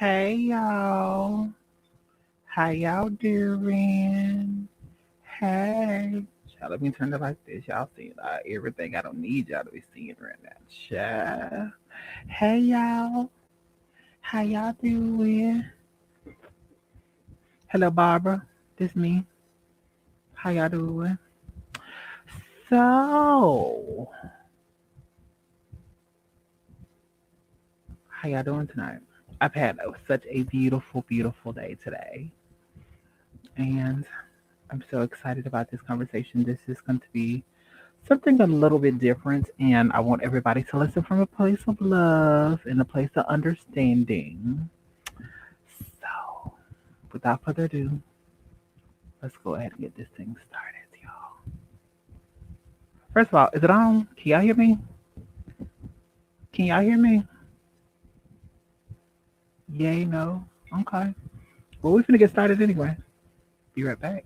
Hey y'all, how y'all doing? Hey, y'all, let me turn it like this. Y'all see everything. I don't need y'all to be seeing right now. Child. Hey y'all, how y'all doing? Hello, Barbara. This me. How y'all doing? So, how y'all doing tonight? I've had such a beautiful, beautiful day today, and I'm so excited about this conversation. This is going to be something a little bit different, and I want everybody to listen from a place of love and a place of understanding. So, without further ado, let's go ahead and get this thing started, y'all. First of all, is it on? Can y'all hear me? Can y'all hear me? Yay, no? Okay. Well, we're going to get started anyway. Be right back.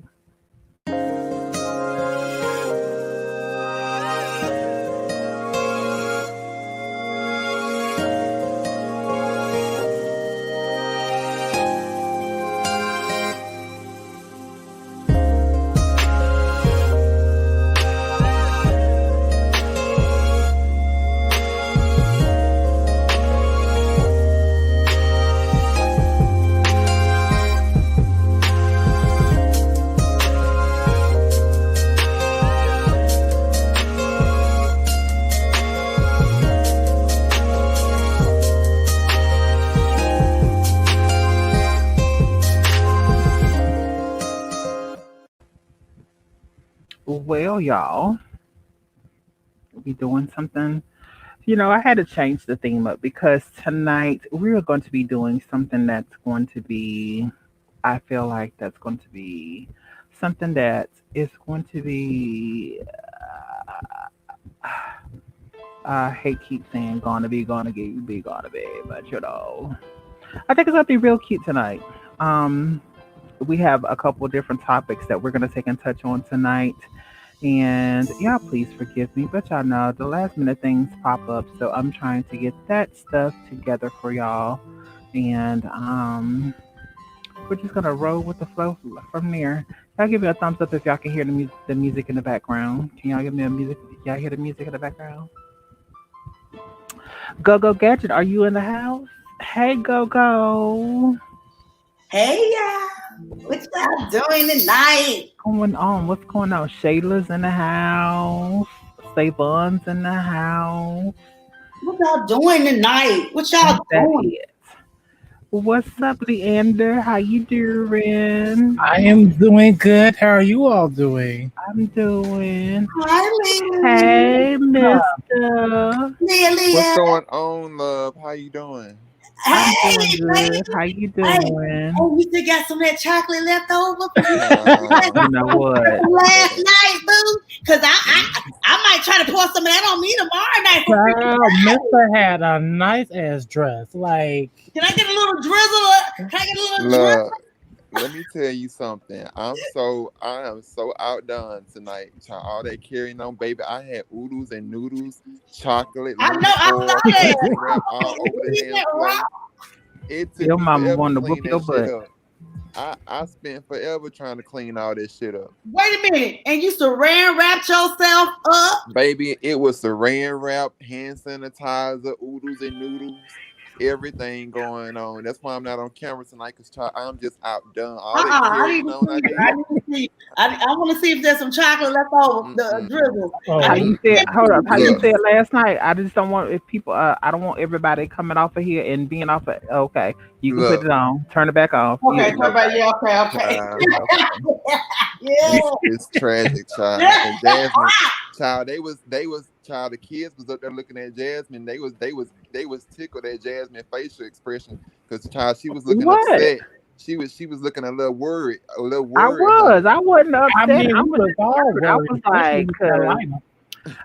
Well, y'all, we doing something. I had to change the theme up because tonight we're going to be doing something that's going to be, I feel like that's going to be something that is going to be, I hate keep saying gonna be, gonna be, but I think it's going to be real cute tonight. Um, we have a couple different topics that we're going to take and touch on tonight. And y'all, please forgive me, but y'all know the last minute things pop up, so I'm trying to get that stuff together for y'all. And we're just gonna roll with the flow from there. Y'all give me a thumbs up if y'all can hear the music in the background. Can y'all give me a music? Y'all hear the music in the background? Go Go Gadget, are you in the house? Hey Go Go. Hey y'all, what y'all doing tonight? Going on? What's going on? Shayla's in the house. Savon's in the house. What y'all doing tonight? What y'all Ain't that doing? it? What's up, Leander? How you doing? I am doing good. How are you all doing? I'm doing. Hi, Lily. Hey, Mister. What's Lily. going on, love? How you doing? I'm Hey, doing baby. good. How you Hey, doing? oh, you still got some of that chocolate left over from You know what? last night, boo? Cause I, Let I, I might try to pour some of that on me tomorrow night for freaking. Girl, Mister had a nice ass dress. Can I get a little drizzle? Can I get a little drizzle? Look, let me tell you something. I am so outdone tonight. Child, all that carrying on, baby. I had oodles and noodles, chocolate, I know lemon I foil, saw that. plastic wrap all over the You damn that rock? place. It took Your me mama forever to wanted to whoop clean your that shit butt. up. I spent forever trying to clean all this shit up. Wait a minute. And you saran wrapped yourself up? Baby, it was saran wrap, hand sanitizer, oodles and noodles, everything going on. That's why I'm not on camera tonight, because I'm just outdone. All that I need carrying to on I see. did. I need to see. I want to see if there's some chocolate left over. The Mm-mm-mm. drizzle. I How need Oh, you to said? see. Hold up. How you Look, said last night? I just don't want if people. I don't want everybody coming off of here and being off of. Okay, you can put look, it on. Turn it back off. Okay, Okay. yeah, okay. Okay. Okay. Yeah. it's tragic, child. And Jasmine, child, they was child. The kids was up there looking at Jasmine. They was tickled at Jasmine facial expression, because child, she was looking What? upset. She was looking a little I worried, was. honey. I wasn't I upset. mean, I we was was just all worried. I worried, was especially like, with 'cause Carolina.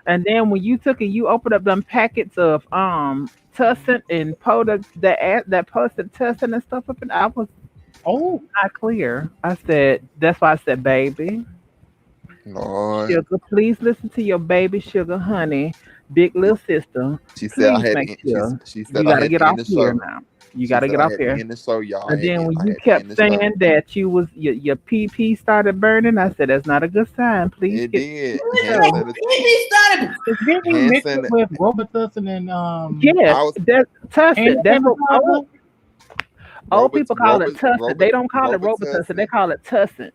and then when you took it, you opened up them packets of Tussin and Poda that posted Tussin and stuff up, and I was Oh, not clear. I said that's why I said, baby, Lord, sugar, please listen to your baby sugar, honey, big little sister. she said I Please had make to. She sure she said you I got to had get to end off the here show. now. You She got to said get I off had to here. end the show, y'all. And then when I you had to kept end the saying show. that your PP started burning, I said that's not a good sign. Please It get did. so, He started. It's getting mixed Hanson, with Robitussin and yes, I was that's hand tussin. That's what sanitizer. old people call it tussin. They don't call it Robitussin, Robitussin. They call it tussin.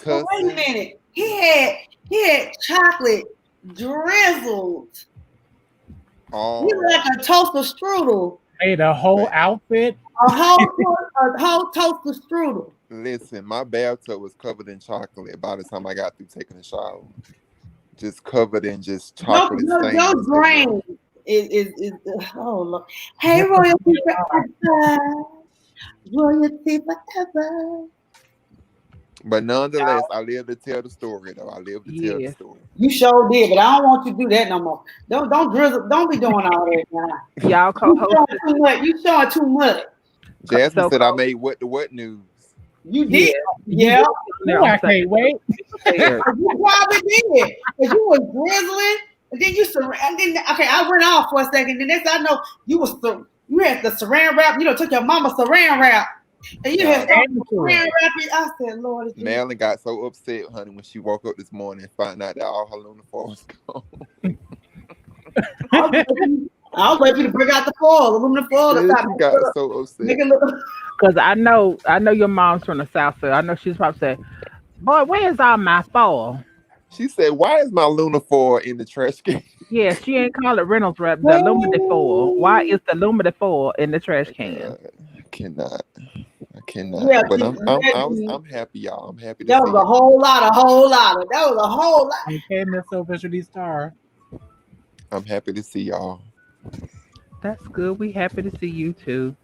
But wait a Tussin. minute. He had chocolate drizzled. He Oh, like a toaster strudel. Made a whole outfit. A whole toaster strudel. listen, my bathtub was covered in chocolate by the time I got through taking a shower. Just covered in just chocolate Your stains. brain is oh Lord. Hey, royalty forever. Royalty forever. But nonetheless, I live to tell the story, though. I live to tell the Yes. story. You sure did, but I don't want you to do that no more. Don't drizzle. Don't be doing all that now. Y'all You co-host. showing too much. You showing too much. Jasmine So said I cold. made what the what news. You did. Yeah. Yeah. Ooh, I can't wait. You probably did. Because you was drizzling. And then okay, I went off for a second. Then next I know you had the saran wrap. You know, took your mama saran wrap. And you had saran wrap. I said, Lord, it's Marilyn got so upset, honey, when she woke up this morning and found out that all her lunar foil was gone. I'll wait for you to bring out the foil, aluminum foil. She got so upset. Because I know your mom's from the South, so I know she's probably saying, boy, where's all my foil? She said, why is my lunar foil in the trash can? Yeah, she ain't call it Reynolds wrap, the aluminum foil. Why is the aluminum foil in the trash can? I cannot. Yeah, but I'm happy, y'all. I'm happy to that see was a whole lot. That was a whole lot. Okay, Miss Official Star. I'm happy to see y'all. That's good. We happy to see you too.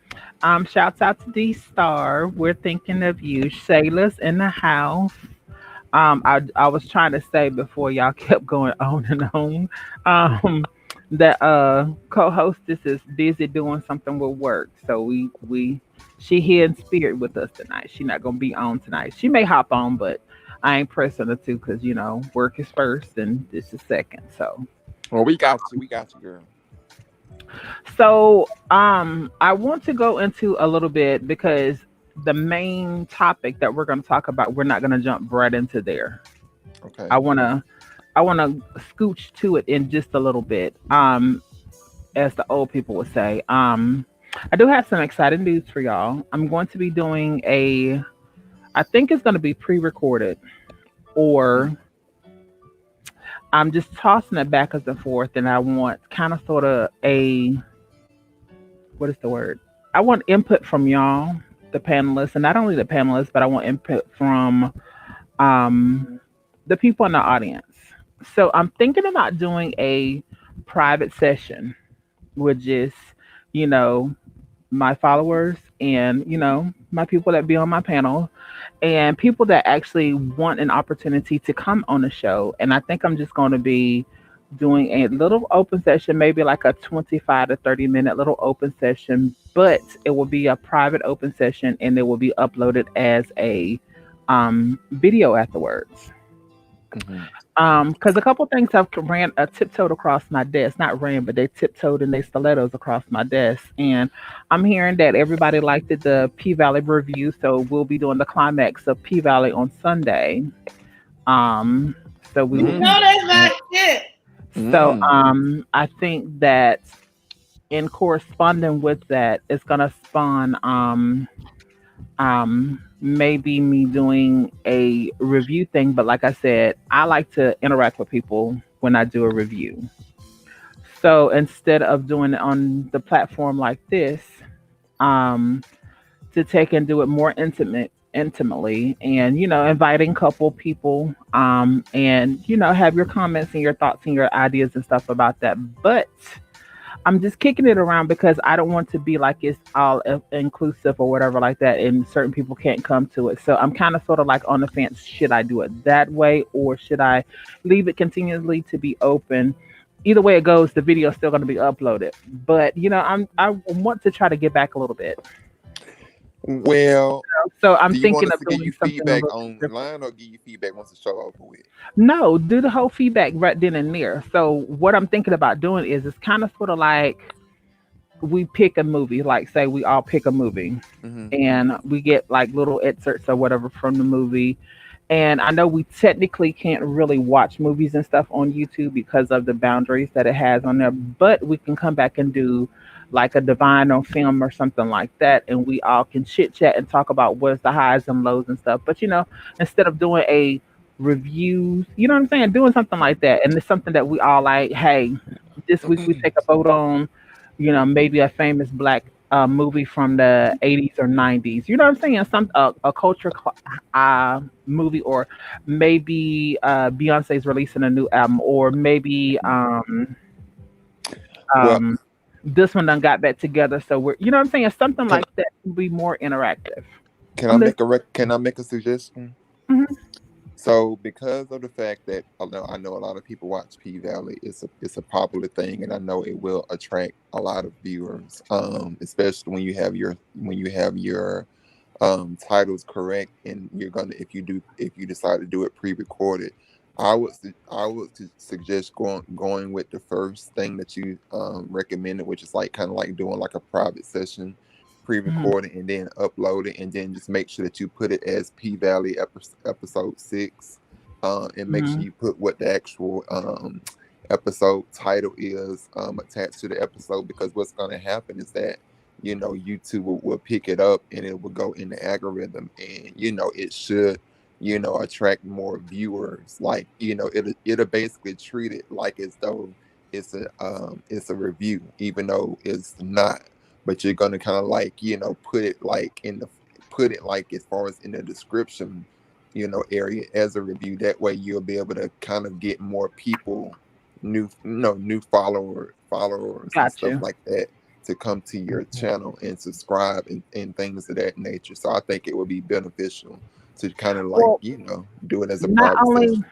Shouts out to D Star. We're thinking of you. Shayla's in the house. I was trying to say before y'all kept going on and on. That co-hostess is busy doing something with work. So she here in spirit with us tonight. She's not gonna be on tonight. She may hop on, but I ain't pressing her to because work is first and this is second. So well, we got you, girl. So I want to go into a little bit because the main topic that we're going to talk about, we're not going to jump right into there. Okay. I want to scooch to it in just a little bit. As the old people would say. I do have some exciting news for y'all. I'm going to be doing I think it's going to be pre-recorded, or I'm just tossing it back and forth, and I want kind of sort of what is the word? I want input from y'all, the panelists, and not only the panelists, but I want input from the people in the audience. So I'm thinking about doing a private session with just, my followers and, my people that be on my panel and people that actually want an opportunity to come on the show. And I think I'm just going to be doing a little open session, maybe like a 25 to 30-minute little open session, but it will be a private open session and it will be uploaded as a video afterwards. Because a couple things have tiptoed across my desk, not ran, but they tiptoed and they stilettos across my desk. And I'm hearing that everybody liked the P-Valley review, so we'll be doing the climax of P-Valley on Sunday. So we will. No, that's not it. So I think that in corresponding with that, it's gonna spawn maybe me doing a review thing. But like I said, I like to interact with people when I do a review. So instead of doing it on the platform like this, to take and do it more intimately and inviting a couple people and have your comments and your thoughts and your ideas and stuff about that. But I'm just kicking it around because I don't want to be like it's all inclusive or whatever like that and certain people can't come to it. So I'm kind of sort of like on the fence. Should I do it that way or should I leave it continually to be open? Either way it goes, the video is still going to be uploaded. But I want to try to get back a little bit. Well, so I'm do you thinking want us of to give doing you something feedback different. online or give you feedback once the show over with? No, do the whole feedback right then and there. So what I'm thinking about doing is it's kind of sort of like we pick a movie, like say we all pick a movie, Hmm. and we get like little excerpts or whatever from the movie. And I know we technically can't really watch movies and stuff on YouTube because of the boundaries that it has on there, but we can come back and do like a divine on film or something like that, and we all can chit chat and talk about what's the highs and lows and stuff. But instead of doing a reviews, you know what I'm saying, doing something like that, and it's something that we all like. Hey, this week we take a vote on, maybe a famous black movie from the 80s or 90s. You know what I'm saying? Some a culture movie, or maybe Beyonce's releasing a new album, or maybe Well, um, this one done got back together. So we're, you know what I'm saying? Something can like that to be more interactive. can I I'm make just, a can I make a suggestion? mhm, So because of the fact that I know a lot of people watch P Valley, it's a popular thing, and I know it will attract a lot of viewers. Especially when you have your titles correct, and you're gonna if you decide to do it pre-recorded. I would suggest going with the first thing that you recommended, which is like kind of like doing like a private session, mhm, pre-record it and then upload it, and then just make sure that you put it as P Valley episode 6, and make sure mhm. you put what the actual episode title is attached to the episode, because what's going to happen is that YouTube will pick it up and it will go in the algorithm, and it should attract more viewers. Like it'll basically treat it like as though it's a review, even though it's not. But you're gonna kind of like put it like as far as in the description area as a review. That way you'll be able to kind of get more people, new followers and Got stuff you. like that, to come to your channel and subscribe, and things of that nature. So I think it would be beneficial to kind of like Well, do it as a not private only session.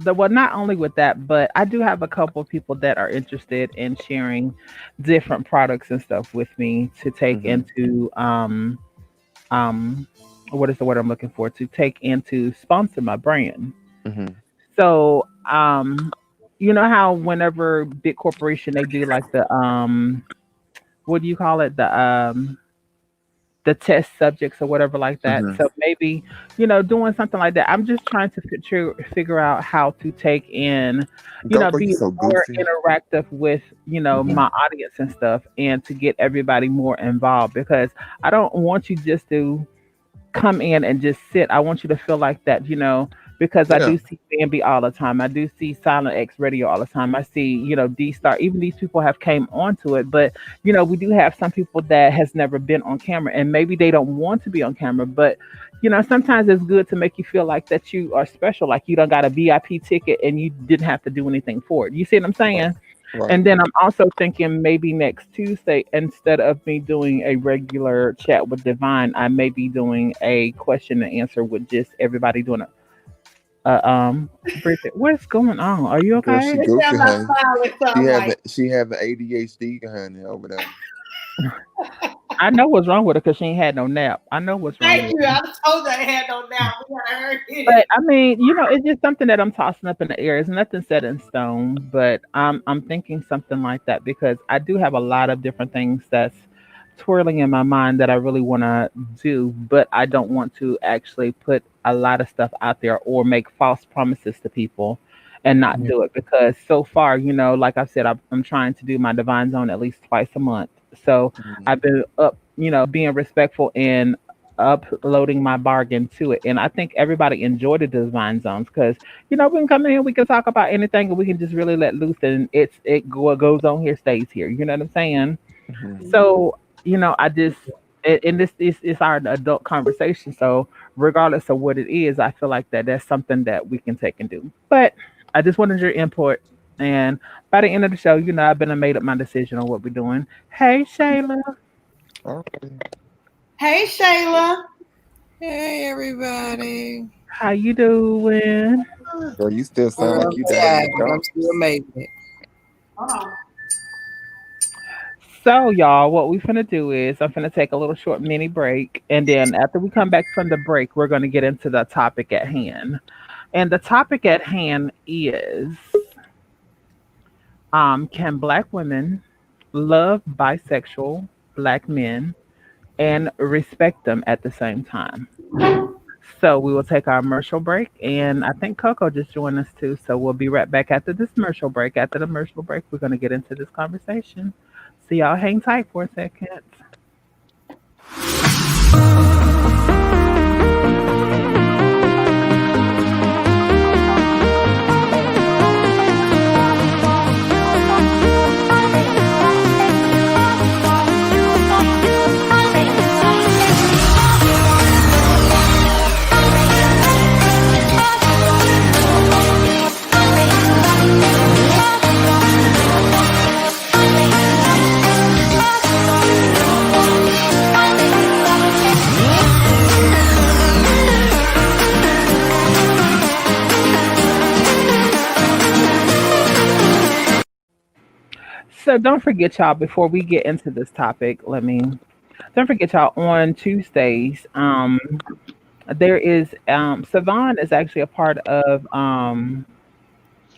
not only with that, but I do have a couple of people that are interested in sharing different products and stuff with me to take Hmm. into um what is the word I'm looking for, to take into sponsor my brand. Hmm. So you know how whenever big corporation they do like the what do you call it, the test subjects or whatever like that. Hmm. So maybe, doing something like that. I'm just trying to figure out how to take in, Don't go, you be so more goofy. interactive with, Hmm. my audience and stuff, and to get everybody more involved, because I don't want you just to come in and just sit. I want you to feel like that, because I Yeah. do see Bambi all the time. I do see Silent X Radio all the time. I see, D Star. Even these people have came onto it, but we do have some people that has never been on camera, and maybe they don't want to be on camera. But sometimes it's good to make you feel like that you are special, like you don't got a VIP ticket and you didn't have to do anything for it. You see what I'm Right. saying? Right. And then I'm also thinking maybe next Tuesday, instead of me doing a regular chat with Divine, I may be doing a question and answer with just everybody doing Bridget, what's going on? Are you Girl, she okay? It goofy, sounds like honey. silent, so She I'm have like, the she have the ADHD, honey, over there. I know what's wrong with her because she ain't had no nap. I know what's wrong thank with you. her. I told you I had no doubt. We got her in But it. I mean, it's just something that I'm tossing up in the air. It's nothing set in stone, but I'm thinking something like that because I do have a lot of different things that's twirling in my mind that I really want to do, but I don't want to actually put a lot of stuff out there or make false promises to people and not Yeah. do it, because so far, like I said, I'm trying to do my Divine Zone at least twice a month. So I've Mhm. been up, being respectful and uploading my bargain to it. And I think everybody enjoyed the Divine Zones because, we can come in here, we can talk about anything, and we can just really let loose, and what goes on here stays here. You know what I'm saying? Mhm. So, I just, and this is our adult conversation. So, regardless of what it is, I feel like that's something that we can take and do. But I just wanted your input. And by the end of the show, I've been and made up my decision on what we're doing. Hey, Shayla, All right. Hey, Shayla. Hey everybody. how you doing? Girl, you still sound Well, like I'm you down in tired, the but I'm still dumps. making it. Hold on. So, y'all, what we finna do is I'm finna take a little short mini break, and then after we come back from the break, we're gonna get into the topic at hand. And the topic at hand is, can Black women love bisexual black men and respect them at the same time. So we will take our commercial break, and I think Coco just joined us too. So we'll be right back after this commercial break. After the commercial break, we're going to get into this conversation. So y'all hang tight for a second. So don't forget, y'all, before we get into this topic, don't forget, y'all, on Tuesdays, there is Savon is actually a part of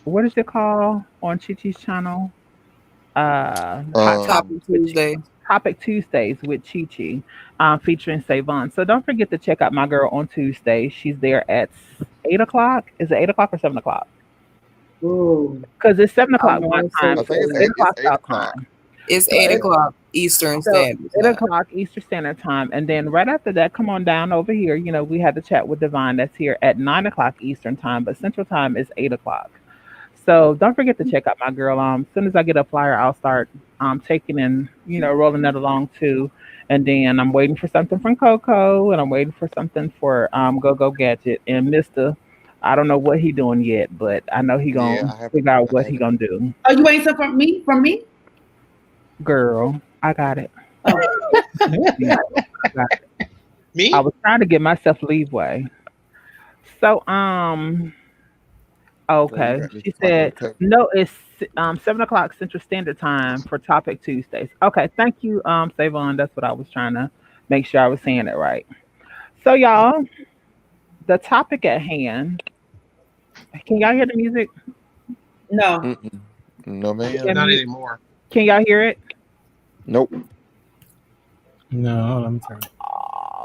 what is it called on Chi Chi's channel? Hot Um, Topic Tuesday. Topic Tuesdays with Chi Chi, featuring Savon. So don't forget to check out my girl on Tuesday. She's there at 8 o'clock. Is it 8 o'clock or 7 o'clock? Ooh. Because it's seven I o'clock my want to time, I so think it's it's eight eight. It's o'clock eight our o'clock. time. It's So 8 o'clock Eastern So Standard 8 Time. o'clock Eastern Standard Time. And then right after that, come on down over here. You know, we had the chat with Divine that's here at 9 o'clock Eastern Time, but Central Time is 8 o'clock. So don't forget to check out my girl. As soon as I get a flyer, I'll start taking and, rolling that along too. And then I'm waiting for something from Coco, and I'm waiting for something for Go Go Gadget and Mister. I don't know what he doing yet, but I know he Yeah, gonna I haven't. figure out I what he haven't. gonna do. Oh, you waiting something from me? From me? Girl, I got it. Oh, Yeah, I got it. Me? I was trying to give myself leeway. So, Girl, you okay. got me She talking said, with Coco. no, it's 7 o'clock Central Standard Time for Topic Tuesdays. Okay, thank you, Savon. That's what I was trying to make sure I was saying it right. So, y'all, the topic at hand. Can y'all hear the music? no. Mm-mm. No, Can, ma'am. Not you, anymore. can y'all hear it? Nope. No, let me turn.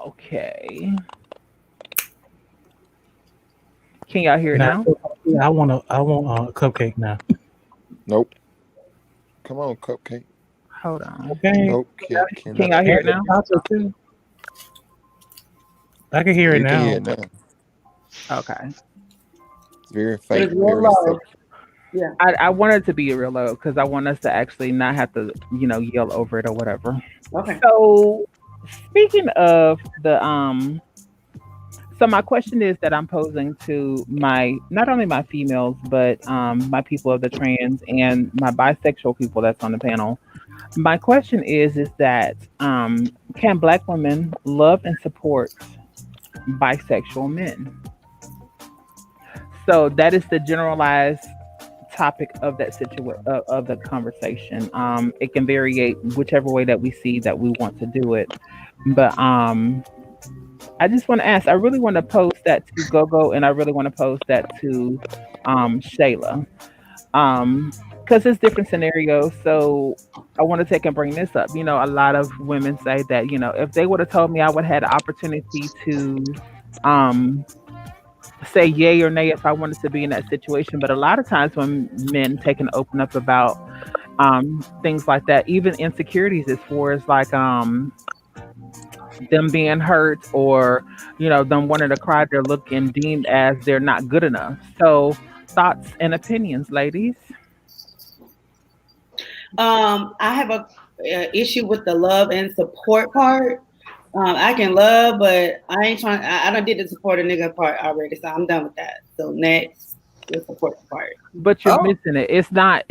Okay. Can y'all hear it Now, now? I want a cupcake now. Nope. Come on, Cupcake. Hold on. Okay. Nope. Can Cannot y'all hear hear it now? Too. I can hear it You can hear now. it now. Okay. It's very It's faint, real very low. subtle. Yeah. I want it to be real low because I want us to actually not have to, yell over it or whatever. Okay. So speaking of the so my question is that I'm posing to my not only my females but my people of the trans and my bisexual people that's on the panel. My question is that can black women love and support bisexual men? So that is the generalized topic of that situation of the conversation. It can variate whichever way that we see that we want to do it, but I just want to ask. I really want to post that to Gogo, and I really want to post that to Shayla, because it's different scenarios. So I want to take and bring this up. A lot of women say that if they would have told me I would have had the opportunity to um say yay or nay if I wanted to be in that situation. But a lot of times when men take and open up about things like that, even insecurities as far as like them being hurt or them wanting to cry, they're looking deemed as they're not good enough. So thoughts and opinions, ladies. I have a issue with the love and support part. I can love, but I ain't trying. I done did the support a nigga part already, so I'm done with that. So next, the support part. But you're Oh, missing it. It's not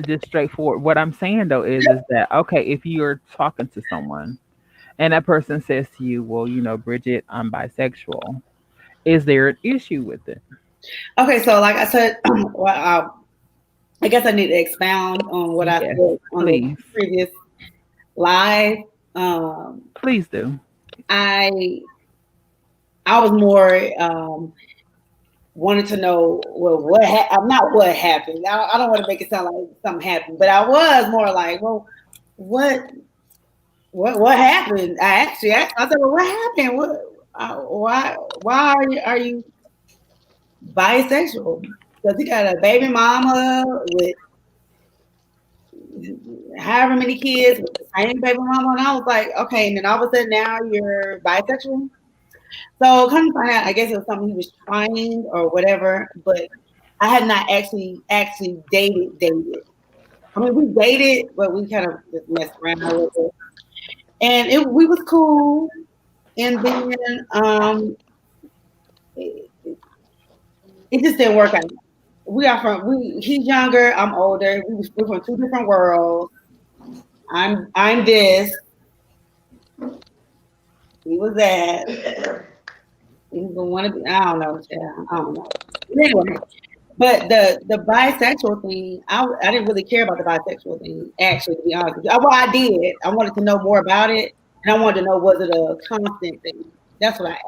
just straightforward. What I'm saying though is that okay, if you're talking to someone and that person says to you, well, Bridget, I'm bisexual, is there an issue with it? Okay, so like I said, well, I guess I need to expound on what I Yes, said on the please. previous live. Um, Please do. I I was more wanted to know well I'm not what happened. I don't want to make it sound like something happened, but I was more like, well, what what happened? I actually asked. I said, well, what happened? Why are you bisexual? Because he got a baby mama with however many kids with the same baby mama, and I was like, okay. And then all of a sudden now you're bisexual. So come to find out, I guess it was something he was trying or whatever. But I had not actually dated. I mean, we dated, but we kind of just messed around a little bit, and we was cool. And then it, it just didn't work out. He's younger, I'm older. We're from two different worlds. I'm this. He was that. He was one of the, I don't know. Yeah, I don't know. But anyway, but the bisexual thing, I didn't really care about the bisexual thing. Actually, to be honest with you, well, I did. I wanted to know more about it, and I wanted to know, was it a constant thing? That's what I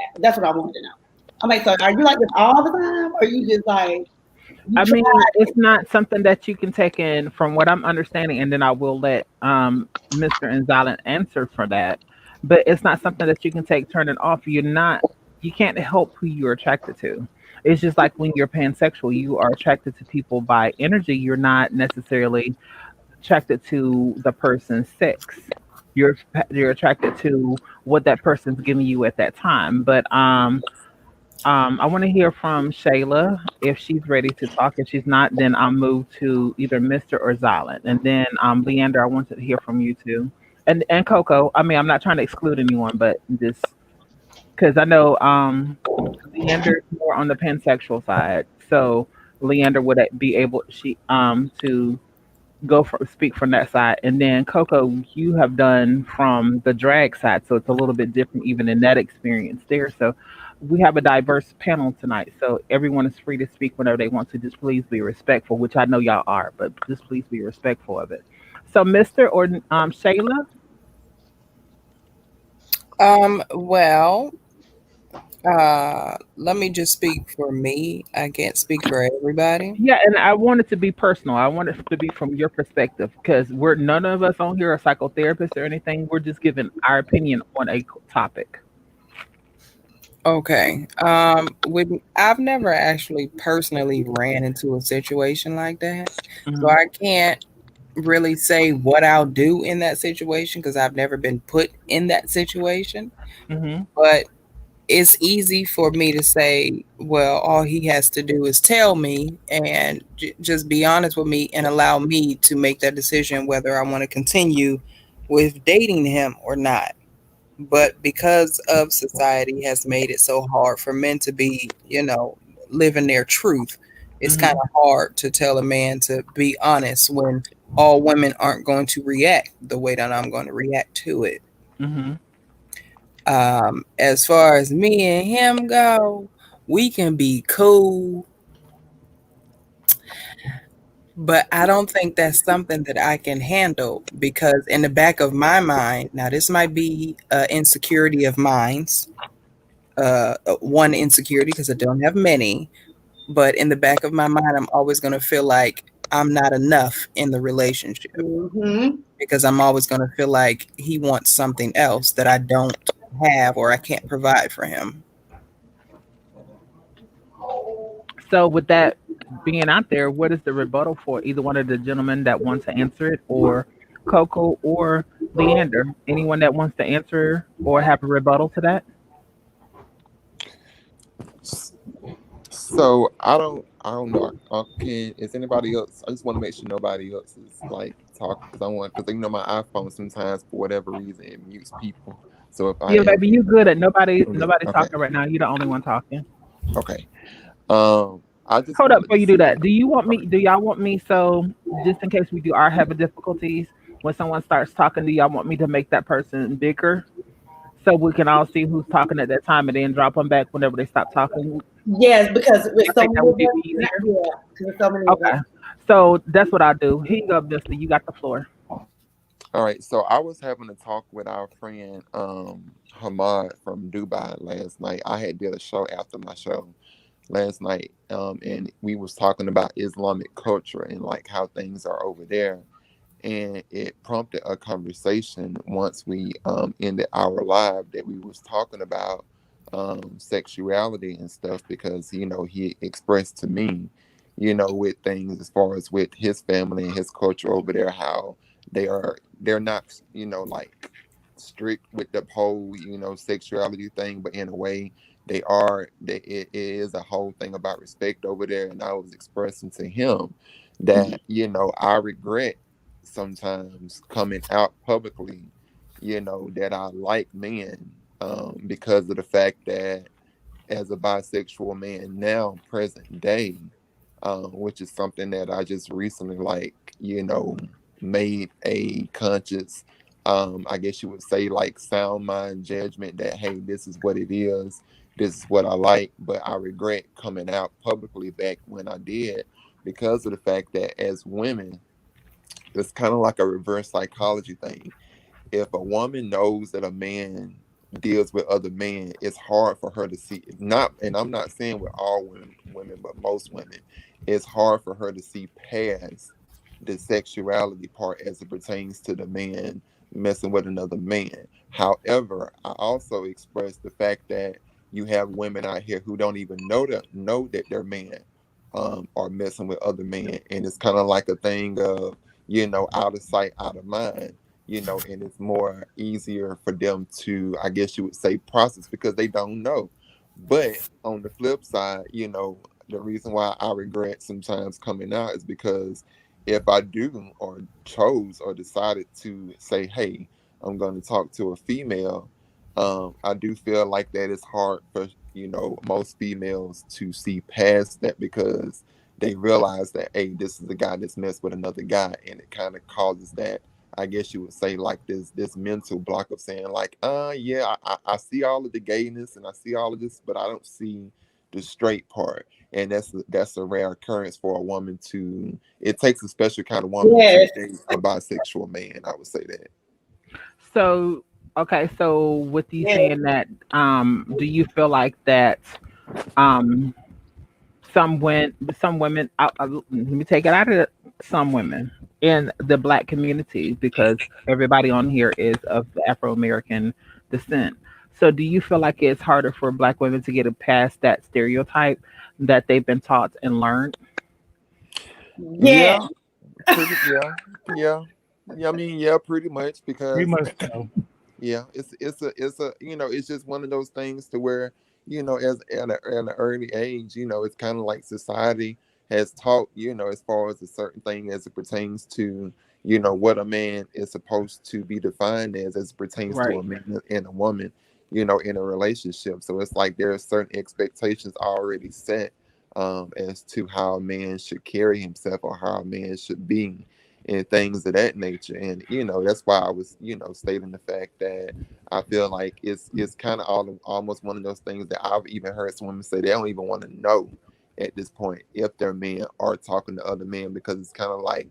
wanted to know. I'm like, so are you like this all the time, or are you just like you I try? mean, it's not something that you can take in from what I'm understanding, and then I will let Mr. Anzalan answer for that. But it's not something that you can take, turn it off. You can't help who you're attracted to. It's just like when you're pansexual, you are attracted to people by energy. You're not necessarily attracted to the person's sex. You're attracted to what that person's giving you at that time. But I want to hear from Shayla if she's ready to talk. If she's not, then I'll move to either Mr. or Xylent. And then Leander, I want to hear from you too. And Coco. I mean, I'm not trying to exclude anyone, but just because I know Leander's more on the pansexual side. So Leander would be able to go for speak from that side. And then Coco, you have done from the drag side, so it's a little bit different even in that experience there. So we have a diverse panel tonight, so everyone is free to speak whenever they want to. Just please be respectful, which I know y'all are, but just please be respectful of it. So, Mr. or Shayla. Well, let me just speak for me. I can't speak for everybody. Yeah, and I want it to be personal. I want it to be from your perspective because we're none of us on here are psychotherapists or anything. We're just giving our opinion on a topic. Okay. I've never actually personally ran into a situation like that. So I can't really say what I'll do in that situation because I've never been put in that situation. But it's easy for me to say, well, all he has to do is tell me and just be honest with me and allow me to make that decision whether I want to continue with dating him or not. But because of society has made it so hard for men to be, living their truth, it's kind of hard to tell a man to be honest when all women aren't going to react the way that I'm going to react to it. As far as me and him go, we can be cool, but I don't think that's something that I can handle because in the back of my mind, now this might be insecurity of mine's, one insecurity because I don't have many, but in the back of my mind, I'm always going to feel like I'm not enough in the relationship because I'm always going to feel like he wants something else that I don't have or I can't provide for him. So with that being out there, what is the rebuttal for either one of the gentlemen that want to answer it, or Coco or Leander? Anyone that wants to answer or have a rebuttal to that? So I don't know. Is anybody else? I just want to make sure nobody else is like talking because my iPhone sometimes for whatever reason it mutes people. So if Yeah, baby, you good at nobody's Okay. talking right now. You're the only one talking. Okay. I just Hold up wanted before to you do see. that. Do y'all want me so just in case we are having difficulties when someone starts talking, do y'all want me to make that person bigger so we can all see who's talking at that time and then drop them back whenever they stop talking? Yes, because with I so think that many would of be us, easier. yeah, with so many of Okay. us. So that's what I'll do. Here you go, Mister. You got the floor. All right. So I was having a talk with our friend Hamad from Dubai last night. I had did a show after my show last night, and we was talking about Islamic culture and like how things are over there. and it prompted a conversation once we ended our live that we was talking about sexuality and stuff, because he expressed to me, with things as far as with his family and his culture over there, how they're not like strict with the whole sexuality thing, but in a way it is a whole thing about respect over there. And I was expressing to him that I regret sometimes coming out publicly, that I like men, because of the fact that as a bisexual man now, present day, which is something that I just recently, like, made a conscious, I guess you would say, like, sound mind judgment that, hey, this is what it is. This is what I like. But I regret coming out publicly back when I did, because of the fact that as women, it's kind of like a reverse psychology thing. If a woman knows that a man deals with other men, it's hard for her to see. Not, and I'm not saying with all women, but most women, it's hard for her to see past the sexuality part as it pertains to the man messing with another man. However, I also express the fact that you have women out here who don't even know that their man are messing with other men, and it's kind of like a thing of out of sight, out of mind. And it's more easier for them to, I guess you would say, process, because they don't know. But on the flip side, the reason why I regret sometimes coming out is because if I do or chose or decided to say, hey, I'm going to talk to a female, I do feel like that it's hard for, most females to see past that, because they realize that, hey, this is a guy that's messed with another guy, and it kind of causes that, I guess you would say, like this mental block of saying, like, yeah, I see all of the gayness and I see all of this, but I don't see the straight part. And that's a rare occurrence for a woman to. It takes a special kind of woman to Yes. date a bisexual man. I would say that. So, okay, so with you Yes. saying that, do you feel like that um some women, let me take it out of some women in the black community, because everybody on here is of Afro American descent. So do you feel like it's harder for black women to get past that stereotype that they've been taught and learned? Yes. Yeah, yeah, yeah. I mean, yeah, pretty much, Pretty because much so. yeah, it's a it's just one of those things to where as at an early age, it's kind of like society has taught, as far as a certain thing as it pertains to what a man is supposed to be defined as it pertains to Right. a man and a woman, in a relationship. So it's like there are certain expectations already set, as to how a man should carry himself or how a man should be, and things of that nature. And that's why I was stating the fact that I feel like it's kind of almost one of those things that I've even heard some women say they don't even want to know at this point if their men are talking to other men, because it's kind of like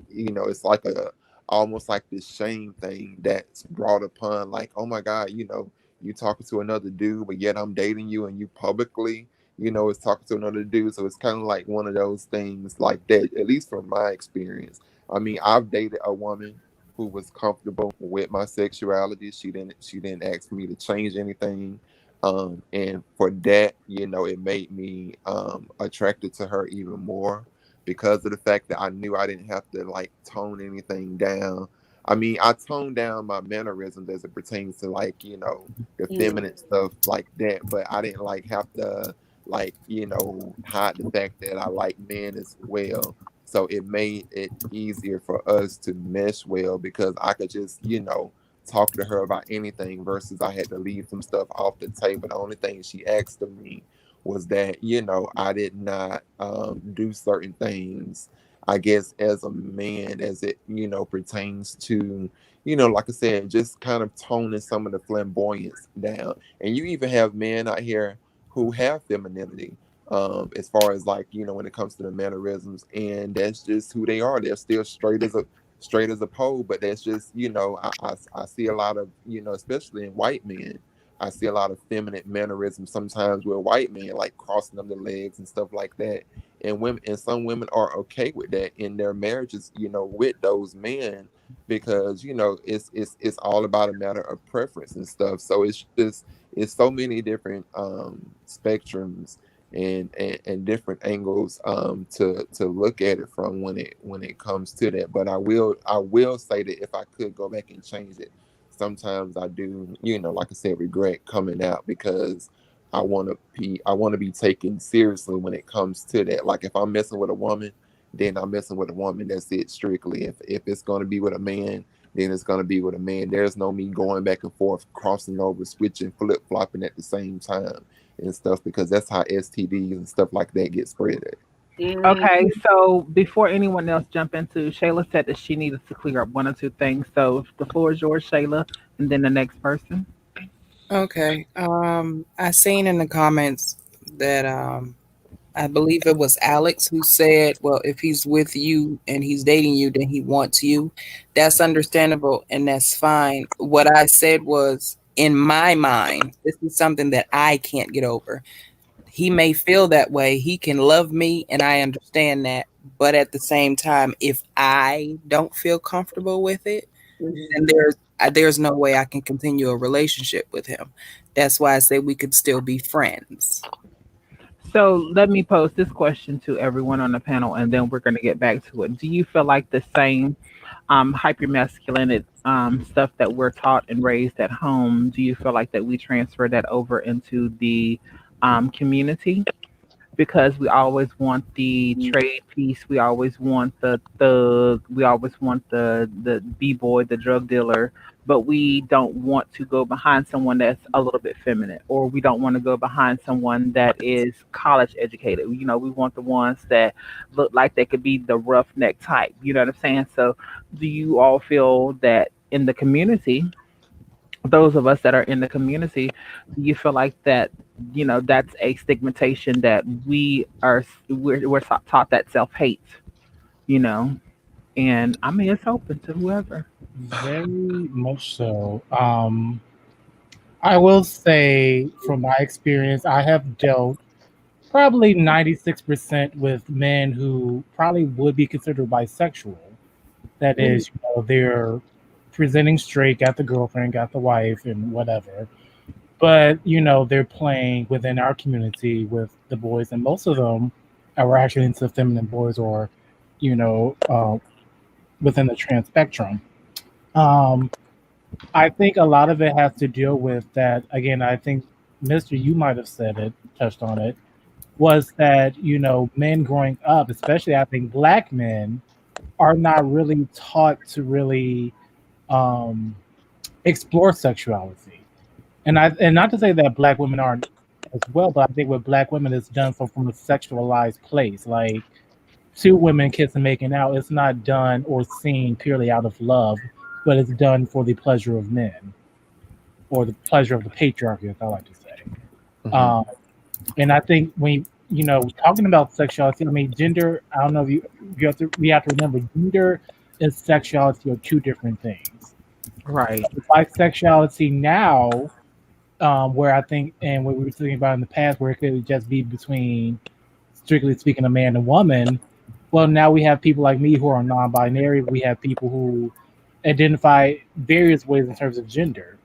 it's like a almost like this shame thing that's brought upon, like, oh my god, you talking to another dude, but yet I'm dating you, and you publicly is talking to another dude. So it's kind of like one of those things like that, at least from my experience. I mean, I've dated a woman who was comfortable with my sexuality. She didn't ask me to change anything. And for that, it made me attracted to her even more, because of the fact that I knew I didn't have to, like, tone anything down. I mean, I toned down my mannerisms as it pertains to, like, the Mm. feminine stuff like that, but I didn't, like, have to, like, hide the fact that I like men as well. So it made it easier for us to mesh well, because I could just, talk to her about anything, versus I had to leave some stuff off the table. The only thing she asked of me was that, I did not do certain things, I guess, as a man, as it, pertains to, like I said, just kind of toning some of the flamboyance down. And you even have men out here who have femininity, as far as, like, when it comes to the mannerisms, and that's just who they are. They're still straight as a pole, but that's just, I see a lot of, especially in white men, I see a lot of feminine mannerisms sometimes with white men, like crossing them the legs and stuff like that. and women, and some women are okay with that in their marriages, with those men, because it's all about a matter of preference and stuff. So it's so many different spectrums and different angles to look at it from when it comes to that. But I will say that if I could go back and change it, sometimes I do, like I said, regret coming out, because I want to be taken seriously when it comes to that. Like if I'm messing with a woman, then I'm messing with a woman. That's it, strictly. If it's going to be with a man, then it's going to be with a man. There's no me going back and forth, crossing over, switching, flip flopping at the same time and stuff, because that's how STDs and stuff like that get spread. Okay, so before anyone else jump into, Shayla said that she needed to clear up one or two things. So the floor is yours, Shayla, and then the next person. Okay. I seen in the comments that I believe it was Alex who said, well, if he's with you and he's dating you, then he wants you. That's understandable and that's fine. What I said was, in my mind, this is something that I can't get over. He may feel that way. He can love me, and I understand that. But at the same time, if I don't feel comfortable with it, then there's no way I can continue a relationship with him. That's why I say we could still be friends. So let me pose this question to everyone on the panel, and then we're going to get back to it. Do you feel like the same hypermasculine stuff that we're taught and raised at home, do you feel like that we transfer that over into the community? Because we always want the trade piece, we always want the thug, we always want the b-boy, the drug dealer, but we don't want to go behind someone that's a little bit feminine, or we don't want to go behind someone that is college educated. We want the ones that look like they could be the roughneck type. You know what I'm saying? So do you all feel that in the community, those of us that are in the community, do you feel like that, that's a stigmatization that we're taught that self-hate, you know? And I mean, it's open to whoever. Very much so. I will say, from my experience, I have dealt probably 96% with men who probably would be considered bisexual. That is, they're presenting straight, got the girlfriend, got the wife, and whatever. But, they're playing within our community with the boys, and most of them are actually into feminine boys or, within the trans spectrum. I think a lot of it has to deal with that. Again, I think, Mr., you might have said it, touched on it, was that, men growing up, especially I think Black men, are not really taught to really explore sexuality. And not to say that Black women aren't as well, but I think with Black women, it's done from a sexualized place. Like two women kissing, making out, it's not done or seen purely out of love, but it's done for the pleasure of men, or the pleasure of the patriarchy, as I like to say. Mhm. And I think when talking about sexuality, I mean, gender. I don't know if we have to remember, gender and sexuality are two different things. Right. Bisexuality now, where I think, and what we were thinking about in the past, where it could just be between, strictly speaking, a man and woman. Well, now we have people like me who are non-binary. We have people who identify various ways in terms of gender.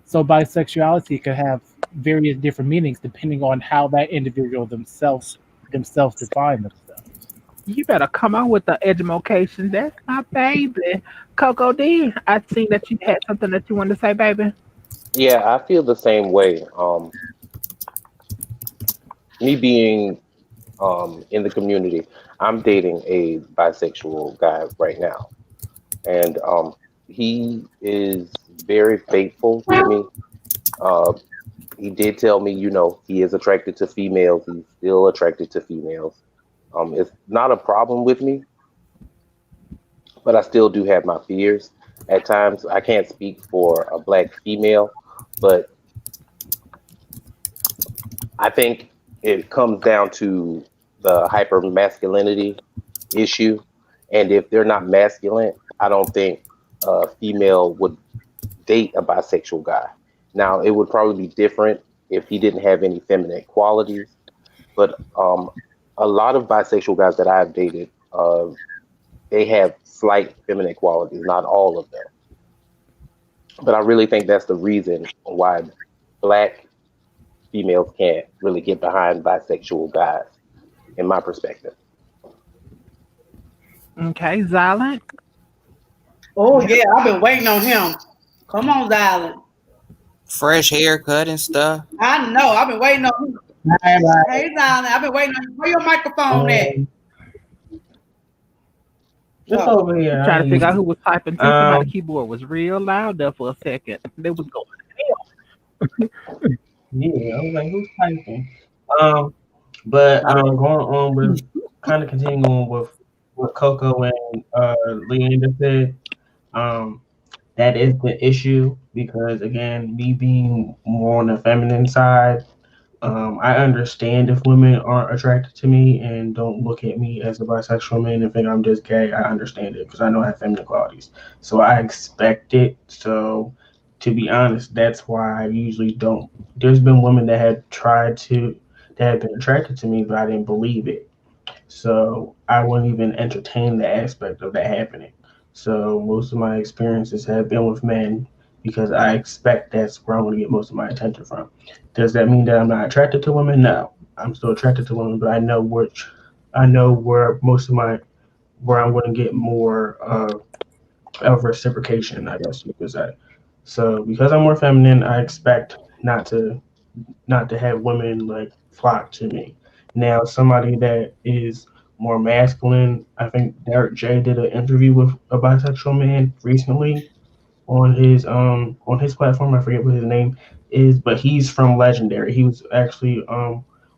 So bisexuality could have various different meanings depending on how that individual themselves define themselves. You better come on with the education. That's my baby. Coco D, I seen that you had something that you wanted to say, baby. Yeah, I feel the same way. Me being in the community, I'm dating a bisexual guy right now, and he is very faithful to me. Uh, he did tell me, he is attracted to females. He's still attracted to females. It's not a problem with me, but I still do have my fears. At times, I can't speak for a Black female, but I think it comes down to the hyper masculinity issue. And if they're not masculine, I don't think a female would date a bisexual guy. Now, it would probably be different if he didn't have any feminine qualities, but a lot of bisexual guys that I've dated, they have slight feminine qualities, not all of them. But I really think that's the reason why black females can't really get behind bisexual guys, in my perspective. Okay, Silent. Oh yeah, I've been waiting on him. Come on, Zylan. Fresh haircut and stuff. I know. I've been waiting on him. Bye, bye. Hey, Zylan. I've been waiting on you. Where your microphone at? Just Oh. over here. Trying to figure out I who was typing too. Somebody's keyboard was real loud there for a second. They was going. yeah, I was like, who's typing? But going on with kind of continuing with what Coco and Leander said. That is the issue because again, me being more on the feminine side, I understand if women aren't attracted to me and don't look at me as a bisexual man and think I'm just gay. I understand it because I know I have feminine qualities, so I expect it. So, to be honest, that's why I usually don't. There's been women that have been attracted to me, but I didn't believe it. So I wouldn't even entertain the aspect of that happening. So most of my experiences have been with men because I expect that's where I'm going to get most of my attention from. Does that mean that I'm not attracted to women? No, I'm still attracted to women, but I know where where I'm going to get more of reciprocation, I guess you could say. So because I'm more feminine, I expect not to have women like flock to me. Now, somebody that is more masculine, I think Derek J did an interview with a bisexual man recently on his platform. I forget what his name is, but he's from Legendary. He was actually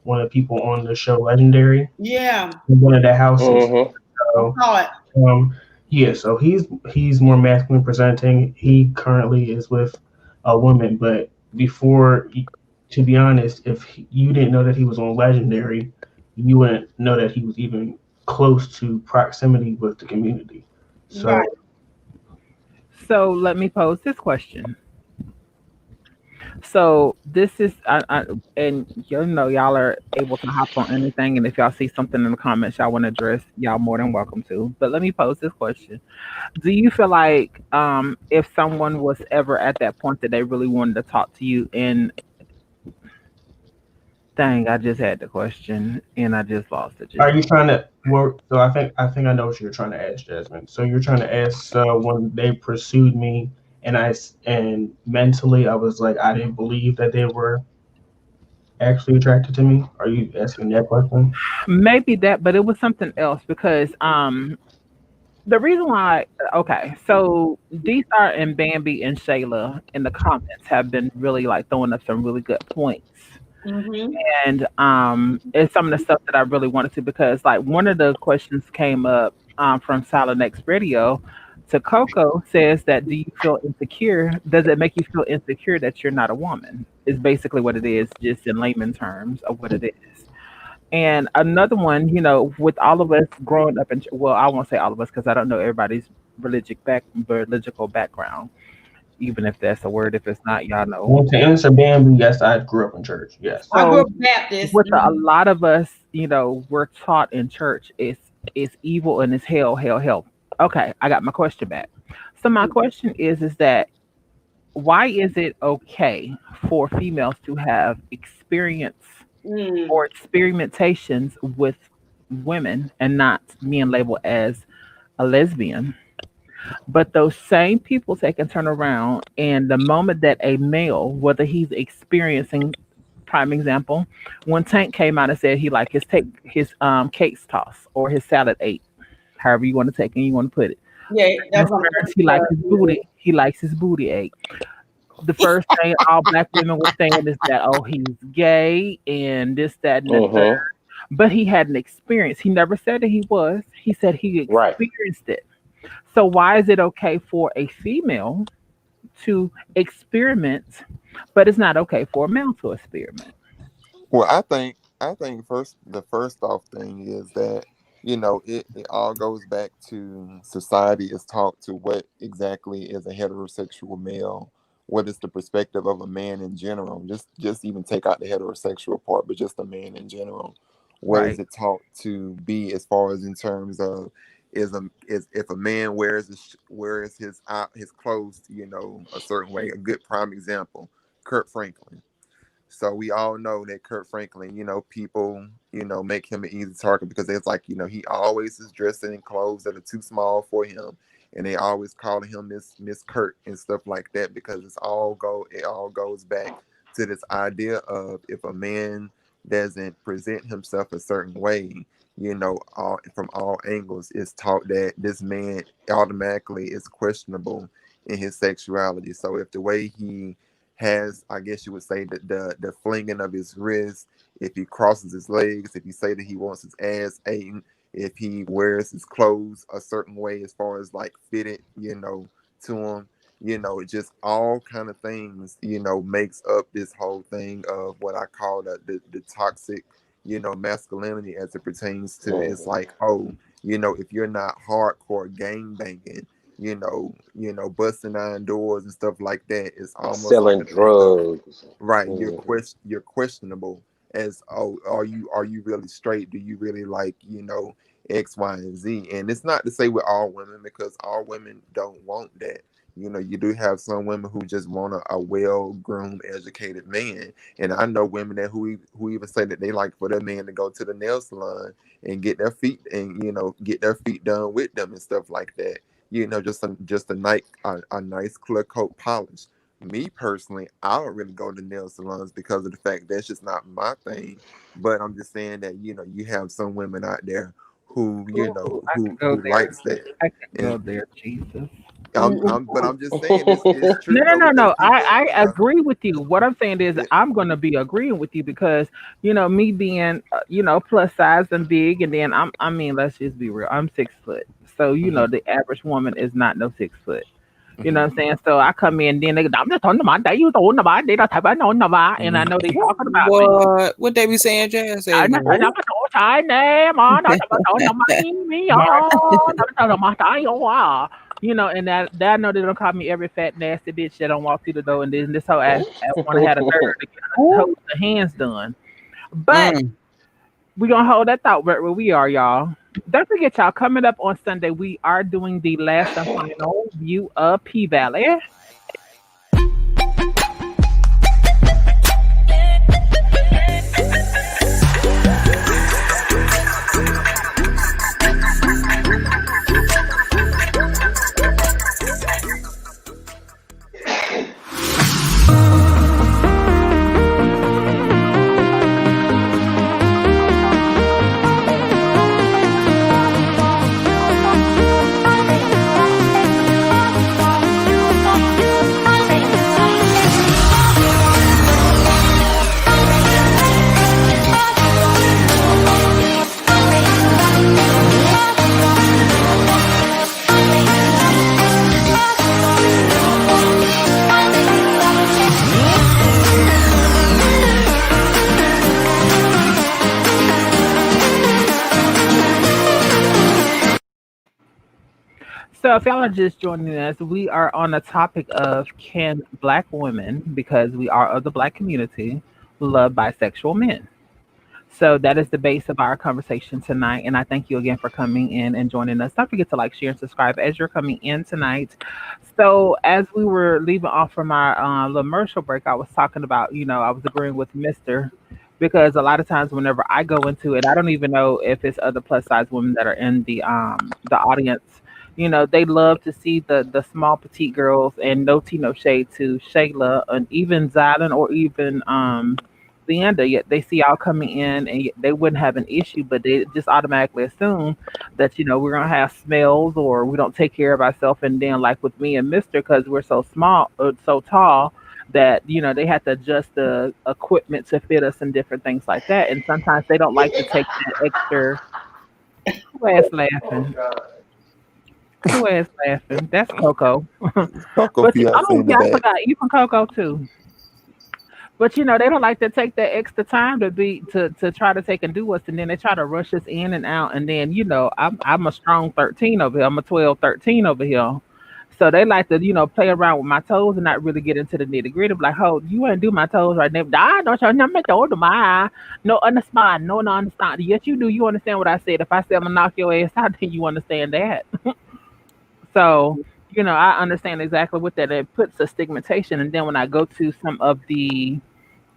one of the people on the show Legendary, Yeah. in one of the houses. Mm-hmm. So, Saw it. yeah, so he's more masculine presenting. He currently is with a woman, but before, to be honest, if you didn't know that he was on Legendary, you wouldn't know that he was even close to proximity with the community. So Right. So let me pose this question. So this is, and you know, y'all are able to hop on anything, and if y'all see something in the comments y'all want to address, y'all more than welcome to. But let me pose this question: do you feel like, if someone was ever at that point that they really wanted to talk to you, and dang, I just had the question and I just lost it. are you trying to work? So I think I know what you're trying to ask, Jasmine. So you're trying to ask when they pursued me, and mentally I was like I didn't believe that they were actually attracted to me. Are you asking that question? Maybe that, but it was something else because the reason why, okay, so D Star and Bambi and Shayla in the comments have been really like throwing up some really good points. Mm-hmm. And it's some of the stuff that I really wanted to, because like one of the questions came up from Silent X Radio to Coco, says that, do you feel insecure? Does it make you feel insecure that you're not a woman? Is basically what it is, just in layman terms of what it is. And another one, you know, with all of us growing up in, well, I won't say all of us because I don't know everybody's religious background, even if that's a word. If it's not, y'all know. Well, to answer Bambi, yes, I grew up in church. Yes. I grew So up Baptist. with a lot of us, you know, we're taught in church it's evil and it's hell, hell, hell. Okay, I got my question back. So my question is that why is it okay for females to have experience Mm. or experimentations with women and not being labeled as a lesbian? But those same people take and turn around, and the moment that a male, whether he's experiencing, prime example, when Tank came out and said he liked his cakes toss or his salad ate, however you want to take and you want to put it. Yeah, that's what First, he likes his booty. He likes his booty ate. The first thing all black women were saying is that, oh, he's gay and this, that, and the third. Mm-hmm. But he had an experience. He never said that he was. He said he Right. experienced it. So why is it okay for a female to experiment, but it's not okay for a male to experiment? Well, I think the first off thing is that, you know, it all goes back to society is taught to what exactly is a heterosexual male. What is the perspective of a man in general? Just even take out the heterosexual part, but just a man in general. What is Right. it taught to be as far as in terms of is if a man wears his clothes, a certain way. A good prime example, Kurt Franklin. So we all know that Kurt Franklin, people, make him an easy target because it's like, he always is dressing in clothes that are too small for him. And they always calling him Miss Kurt and stuff like that because it all goes back to this idea of if a man doesn't present himself a certain way, from all angles, it's taught that this man automatically is questionable in his sexuality. So if the way he has, I guess you would say, that the flinging of his wrist, if he crosses his legs, if he say that he wants his ass eaten, if he wears his clothes a certain way as far as like fitted, to him, it just all kind of things, makes up this whole thing of what I call the toxic, masculinity as it pertains to it's like, oh, if you're not hardcore gang banging, busting down doors and stuff like that. It's almost selling like a thing of, drugs. right. You're questionable as, oh, are you really straight? Do you really like, X, Y, and Z? And it's not to say with all women because all women don't want that. You do have some women who just want a well-groomed, educated man, and I know women that who even say that they like for their man to go to the nail salon and get their feet done with them and stuff like that. Just a nice clear coat polish. Me personally, I don't really go to nail salons because of the fact that's just not my thing. But I'm just saying that you have some women out there who Ooh, I who could go there. likes that. I could go And there, Jesus. but I'm just saying it's true No, no, though no, because no. people, I agree with you. What I'm saying is, yeah, I'm going to be agreeing with you because, me being, plus size and big, and then I mean, let's just be real. I'm 6 foot. So, mhm, the average woman is not no 6 foot. You know mhm, what I'm saying? So I come in, then they go, I'm just on the mind, you don't know about, they don't type on the mind, and I mhm. know they talking about me. What they be saying, Jazz? Say it I'm again. not talking about no China, man. I'm not talking about me, My I'm not talking about Taiwan. And that I know they don't call me every fat nasty bitch that don't walk through the door, and then this whole ass want to have a third to get her toes and hands done. But Mm. we gonna hold that thought right where we are, y'all. Don't forget, y'all. Coming up on Sunday, we are doing the last and final view of P Valley. So, if y'all are just joining us, we are on the topic of can black women, because we are of the black community, love bisexual men? So that is the base of our conversation tonight. And I thank you again for coming in and joining us. Don't forget to like, share, and subscribe as you're coming in tonight. So as we were leaving off from our little commercial break, I was talking about, I was agreeing with Mr. Because a lot of times whenever I go into it, I don't even know if it's other plus size women that are in the audience. They love to see the small petite girls, and no tea, no shade to Shayla and even Zylan or even Leander, yet they see y'all coming in and they wouldn't have an issue, but they just automatically assume that we're gonna have smells or we don't take care of ourselves. And then, like with me and Mister, because we're so small, so tall, that they have to adjust the equipment to fit us and different things like that. And sometimes they don't like to take that extra. Who ass laughing? Who ass laughing? That's Coco. Coco But Fiance oh in the yeah, I back. forgot you from Coco too. But they don't like to take that extra time to try to take and do us, and then they try to rush us in and out. And then I'm a strong 13 over here. I'm a 12, 13 over here. So they like to, play around with my toes and not really get into the nitty gritty. Like, oh, you ain't do my toes right now. I don't show them my toes to my no understand. No, no understand. Yes, you do. You understand what I said. If I said I'm gonna knock your ass out, then you understand that. So, I understand exactly what that it puts a stigmatization. And then when I go to some of the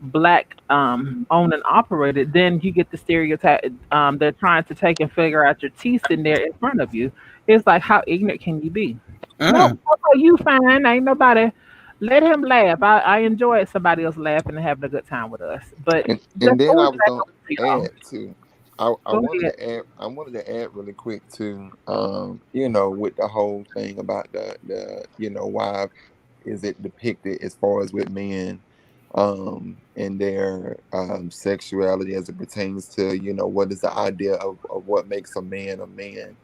black owned and operated, then you get the stereotype. They're trying to take and figure out your teeth in there in front of you. It's like, how ignorant can you be? No, Mm. you fine. Ain't nobody. Let him laugh. I enjoyed somebody else laughing and having a good time with us. But And just then I going was back gonna over to y'all. add too. I Go wanted ahead. to add. I wanted to add really quick too. With the whole thing about the why is it depicted as far as with men, and their sexuality as it pertains to what is the idea of what makes a man a man.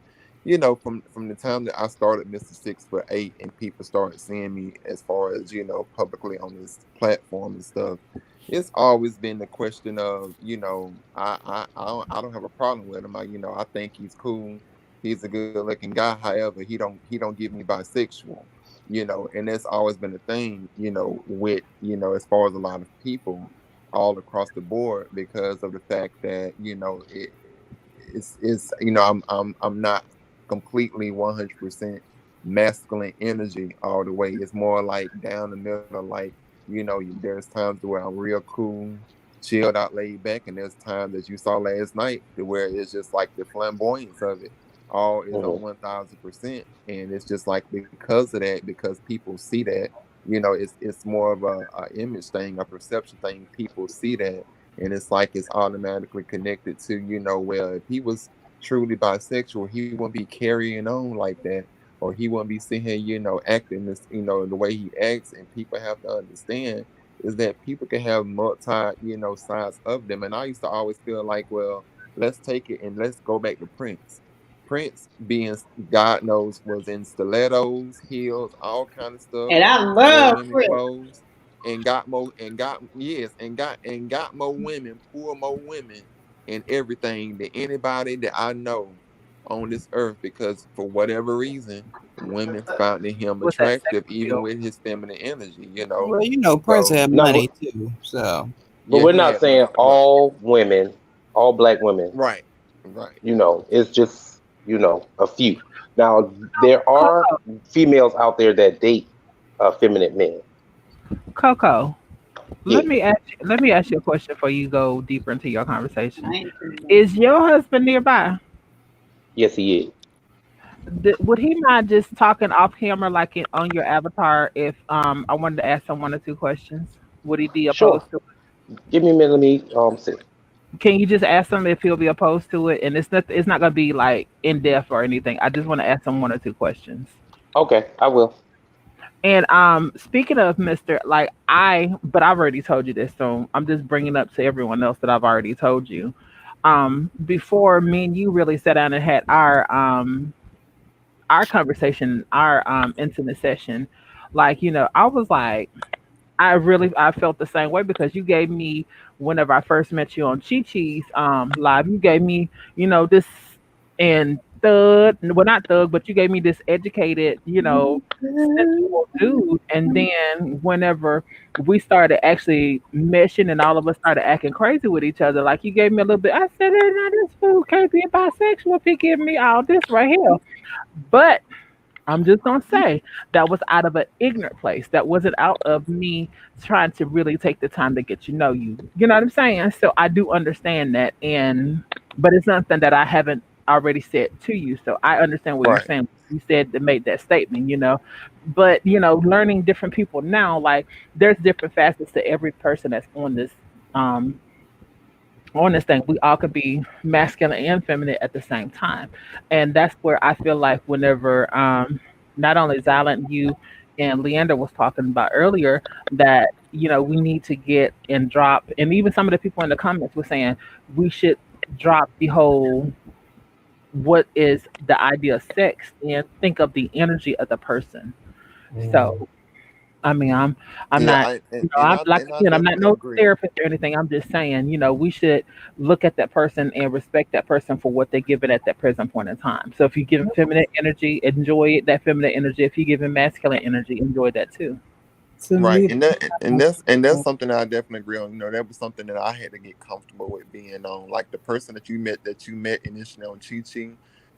From the time that I started Mr. 6'8" and people started seeing me as far as publicly on this platform and stuff, it's always been the question of, I don't have a problem with him. I think he's cool. He's a good looking guy. However, he don't give me bisexual. And that's always been a thing, with as far as a lot of people all across the board, because of the fact that it's I'm not completely 100% masculine energy all the way. It's more like down the middle, like there's times where I'm real cool, chilled out, laid back, and there's times that you saw last night where it's just like the flamboyance of it all is on Mhm. 1,000%, and it's just like because of that, because people see that, it's more of a image thing, a perception thing. People see that, and it's like it's automatically connected to well, if he was truly bisexual, he wouldn't be carrying on like that, or he wouldn't be sitting here, acting this, the way he acts. And people have to understand is that people can have multi, sides of them. And I used to always feel like, well, let's take it and let's go back to Prince. Prince, being God knows, was in stilettos, heels, all kind of stuff, And I wore love women Chris. clothes, and got more, and got yes, and got more women, pull more women, and everything than anybody that I know on this earth, because for whatever reason, women found him With that sex attractive, even appeal. with his feminine energy. Well, Prince So had No, money too, so but yeah, we're he not had money, saying but all women, all black women. right, right. It's just a few. Now there are Coco, females out there that date feminine men. Coco, Yeah, let me ask you a question before you go deeper into your conversation. I ain't seen that. Is your husband nearby? yes, he is. Would he mind just talking off camera, like on your avatar, if I wanted to ask him one or two questions? Would he be Sure. opposed to Give me a minute. Let me see. it? Can you just ask him if he'll be opposed to it? And it's not gonna be like in depth or anything. I just want to ask him one or two questions. Okay, I will. And speaking of Mr. Like but I've already told you this, so I'm just bringing up to everyone else that I've already told you. Before me and you really sat down and had our conversation, our intimate session, like I was like, I felt the same way because you gave me, whenever I first met you on Chi Chi's live, you gave me, this, and thug, well, not thug, but you gave me this educated, sensual dude. And then whenever we started actually meshing and all of us started acting crazy with each other, like you gave me a little bit, I said, now this fool can't be bisexual if he give me all this right here. But I'm just gonna say that was out of an ignorant place. That wasn't out of me trying to really take the time to get you know you. You know what I'm saying? So I do understand that, and but it's something that I haven't already said to you. So I understand what you're Right. saying. You said that made that statement. But learning different people now, like there's different facets to every person that's um on this thing. We all could be masculine and feminine at the same time. And that's where I feel like whenever not only Silent, you and Leander was talking about earlier, that we need to get and drop, and even some of the people in the comments were saying we should drop the whole what is the idea of sex and think of the energy of the person. Mm. So I mean, I'm Yeah, not, I I'm like and I again, I'm not definitely no agree. therapist or anything. I'm just saying, we should look at that person and respect that person for what they give it at that present point in time. So if you give feminine energy, enjoy it, that feminine energy. If you give him masculine energy, enjoy that too. To Right, me, and that's something that I definitely agree on. That was something that I had to get comfortable with being on. Like the person that you met initially on Chi Chi,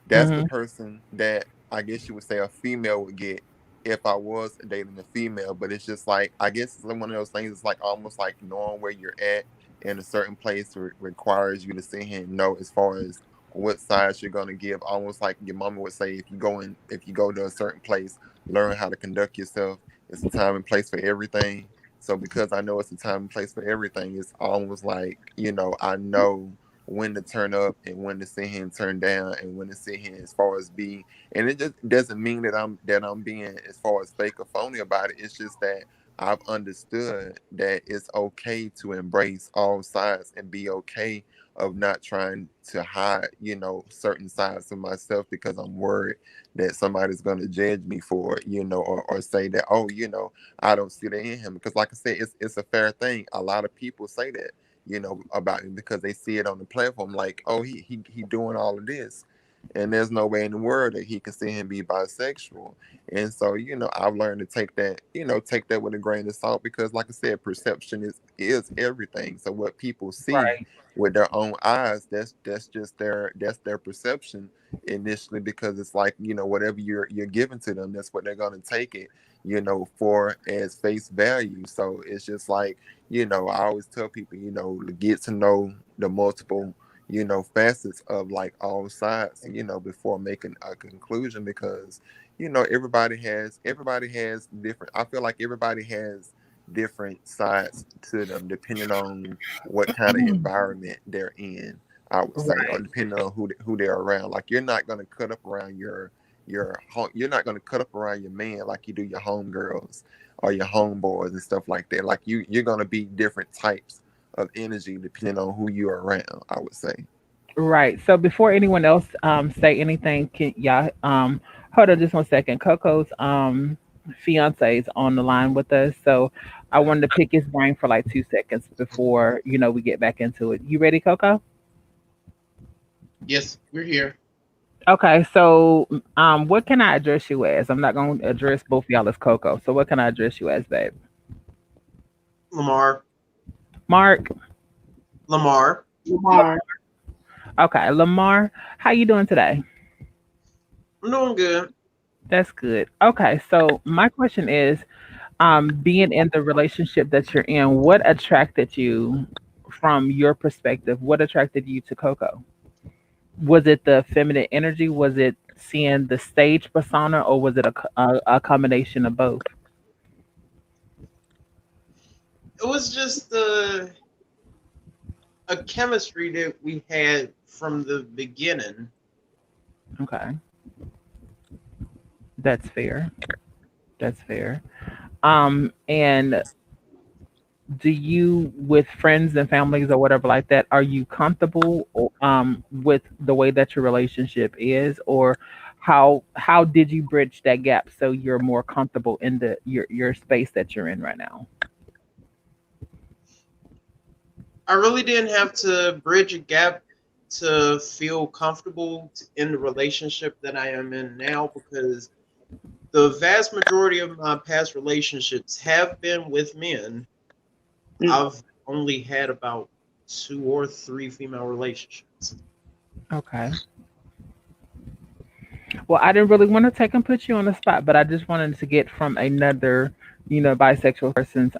that's the Hmm. person that I guess you would say a female would get if I was dating a female. But it's just like I guess it's one of those things. It's like almost like knowing where you're at in a certain place requires you to sit here and know as far as what size you're gonna give. Almost like your mama would say, if you go to a certain place, learn how to conduct yourself. It's a time and place for everything. So because I know it's a time and place for everything, it's almost like, I know when to turn up and when to sit here and turn down and when to sit here as far as be. And it just doesn't mean that I'm being as far as fake or phony about it. It's just that I've understood that it's okay to embrace all sides and be okay of not trying to hide, certain sides of myself because I'm worried that somebody's going to judge me for it, or say that, oh, I don't see that in him. Because, like I said, it's a fair thing. A lot of people say that, about him because they see it on the platform, like, oh, he doing all of this. And there's no way in the world that he can see him be bisexual. And so, I've learned to take that with a grain of salt because, like I said, perception is everything. So what people see Right. with their own eyes, that's just their perception initially because it's like whatever you're giving to them, that's what they're going to take it for as face value. So it's just like I always tell people to get to know the multiple facets of like all sides before making a conclusion because everybody has different. I feel like everybody has different sides to them depending on what kind of environment they're in. I would say, or Right. depending on who they're around. Like you're not gonna cut up around you're not gonna cut up around your man like you do your homegirls or your homeboys and stuff like that. Like you're gonna be different types of energy depending on who you're around. I would say. Right. So before anyone else say anything, can y'all hold on just one second. Coco's fiance is on the line with us. So I wanted to pick his brain for like 2 seconds before, we get back into it. You ready, Coco? Yes, we're here. Okay, so what can I address you as? I'm not gonna address both y'all as Coco. So what can I address you as, babe? Lamar. Mark? Lamar. Lamar. Okay, Lamar, how you doing today? I'm doing good. That's good. Okay, so my question is, being in the relationship that you're in, what attracted you from your perspective? What attracted you to Coco? Was it the feminine energy? Was it seeing the stage persona, or was it a combination of both? It was just a chemistry that we had from the beginning. Okay, that's fair. That's fair. And do you, with friends and families or whatever like that, are you comfortable with the way that your relationship is, or how did you bridge that gap so you're more comfortable in your space that you're in right now? I really didn't have to bridge a gap to feel comfortable in the relationship that I am in now because the vast majority of my past relationships have been with men. Mm. I've only had about 2 or 3 female relationships. Okay. Well, I didn't really want to take and put you on the spot, but I just wanted to get from another, bisexual person's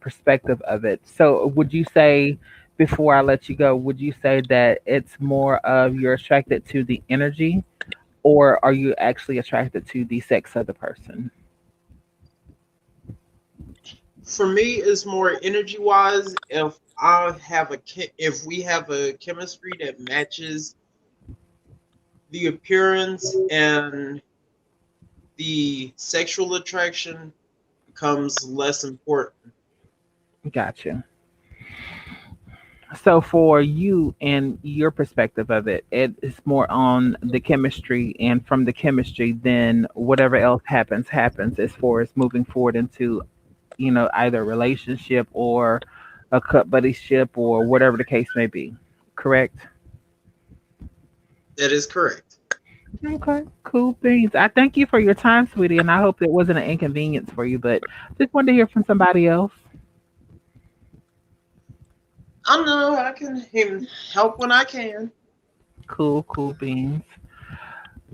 perspective of it. So, would you say, before I let you go, would you say that it's more of you're attracted to the energy, or are you actually attracted to the sex of the person? For me, it's more energy wise. If we have a chemistry that matches, the appearance and the sexual attraction becomes less important. Gotcha. So for you and your perspective of it, it is more on the chemistry, and from the chemistry, then whatever else happens as far as moving forward into, either a relationship or a cut buddyship or whatever the case may be. Correct? That is correct. Okay, cool beans. I thank you for your time, sweetie, and I hope it wasn't an inconvenience for you, but just wanted to hear from somebody else. I know I can help when I can. Cool beans.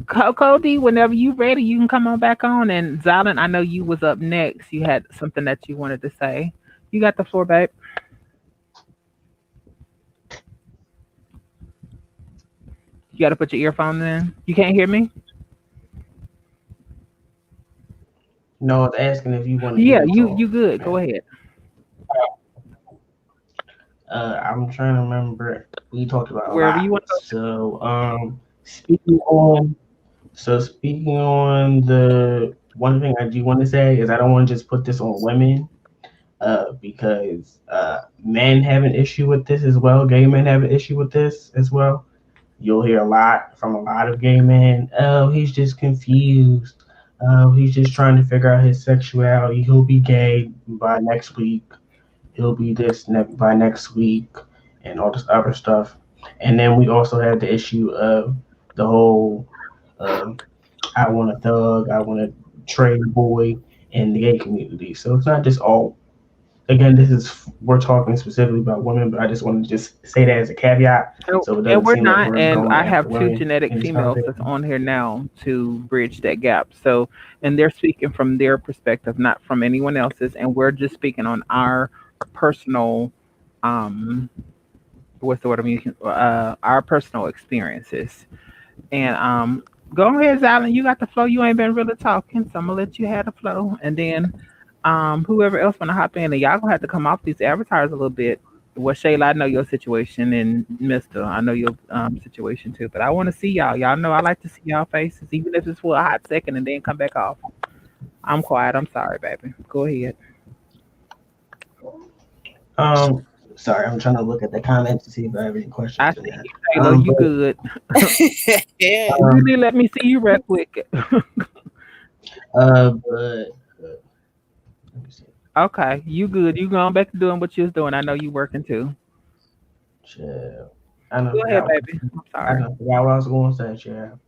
Cody, whenever you ready, you can come on back on. And Zalin, I know you was up next. You had something that you wanted to say. You got the floor, babe. You got to put your earphones in. You can't hear me? No, I was asking if you wanted Yeah, me to you talk. you good. Go ahead. I'm trying to remember. We talked about a Wherever you lot. want to So, speaking on, speaking on the one thing I do want to say is I don't want to just put this on women, because men have an issue with this as well. Gay men have an issue with this as well. You'll hear a lot from a lot of gay men. Oh, he's just confused. Oh, he's just trying to figure out his sexuality. He'll be gay by next week. He'll be this by next week, and all this other stuff. And then we also have the issue of the whole um, I want a thug, I want a trade boy in the gay community. So it's not just all. Again, this is we're talking specifically about women, but I just want to just say that as a caveat, go. so it And doesn't we're seem like not, we're and going I after have two women genetic in this females conversation. that's on here now to bridge that gap. So, and they're speaking from their perspective, not from anyone else's, and we're just speaking on our personal, um, what's the word I'm using? Our personal experiences. And go ahead, Zalin. You got the flow. You ain't been really talking, so I'm gonna let you have the flow. And then whoever else wanna hop in, and y'all gonna have to come off these avatars a little bit. Well, Shayla, I know your situation, and Mister, I know your situation too. But I want to see y'all. Y'all know I like to see y'all faces, even if it's for a hot second, and then come back off. I'm quiet. I'm sorry, baby. Go ahead. Um, Sorry, I'm trying to look at the comments to see if I have any I questions in see there. you, Shayla. You But good? Yeah. You need to let me see you real quick. but let me see. Okay, you good. You going back to doing what you was doing. I know you working too. Chill. I don't Go ahead, forgot. baby. I'm I sorry. don't forgot what I was going to say. Chill.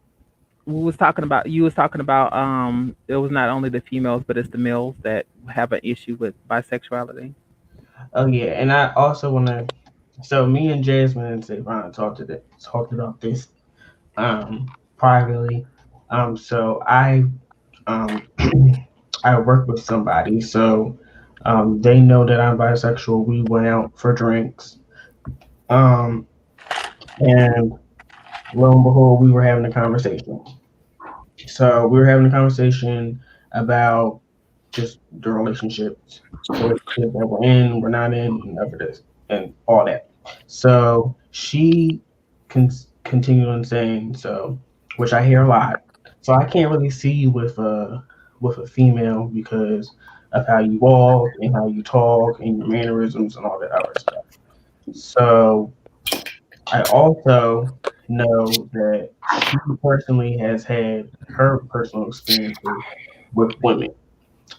We was talking about you was talking about it was not only the females but it's the males that have an issue with bisexuality. Oh yeah, and I also want to. So me and Jasmine and Savon talked about this privately. So um I work with somebody, so they know that I'm bisexual. We went out for drinks, um, and lo and behold, we were having a conversation. So we were having a conversation about just the relationships, the relationship that we're in, we're not in, and of this, and all that. So she continued on saying so, which I hear a lot. So I can't really see you with a female because of how you walk and how you talk and your mannerisms and all that other stuff. So I also know that she personally has had her personal experiences with women.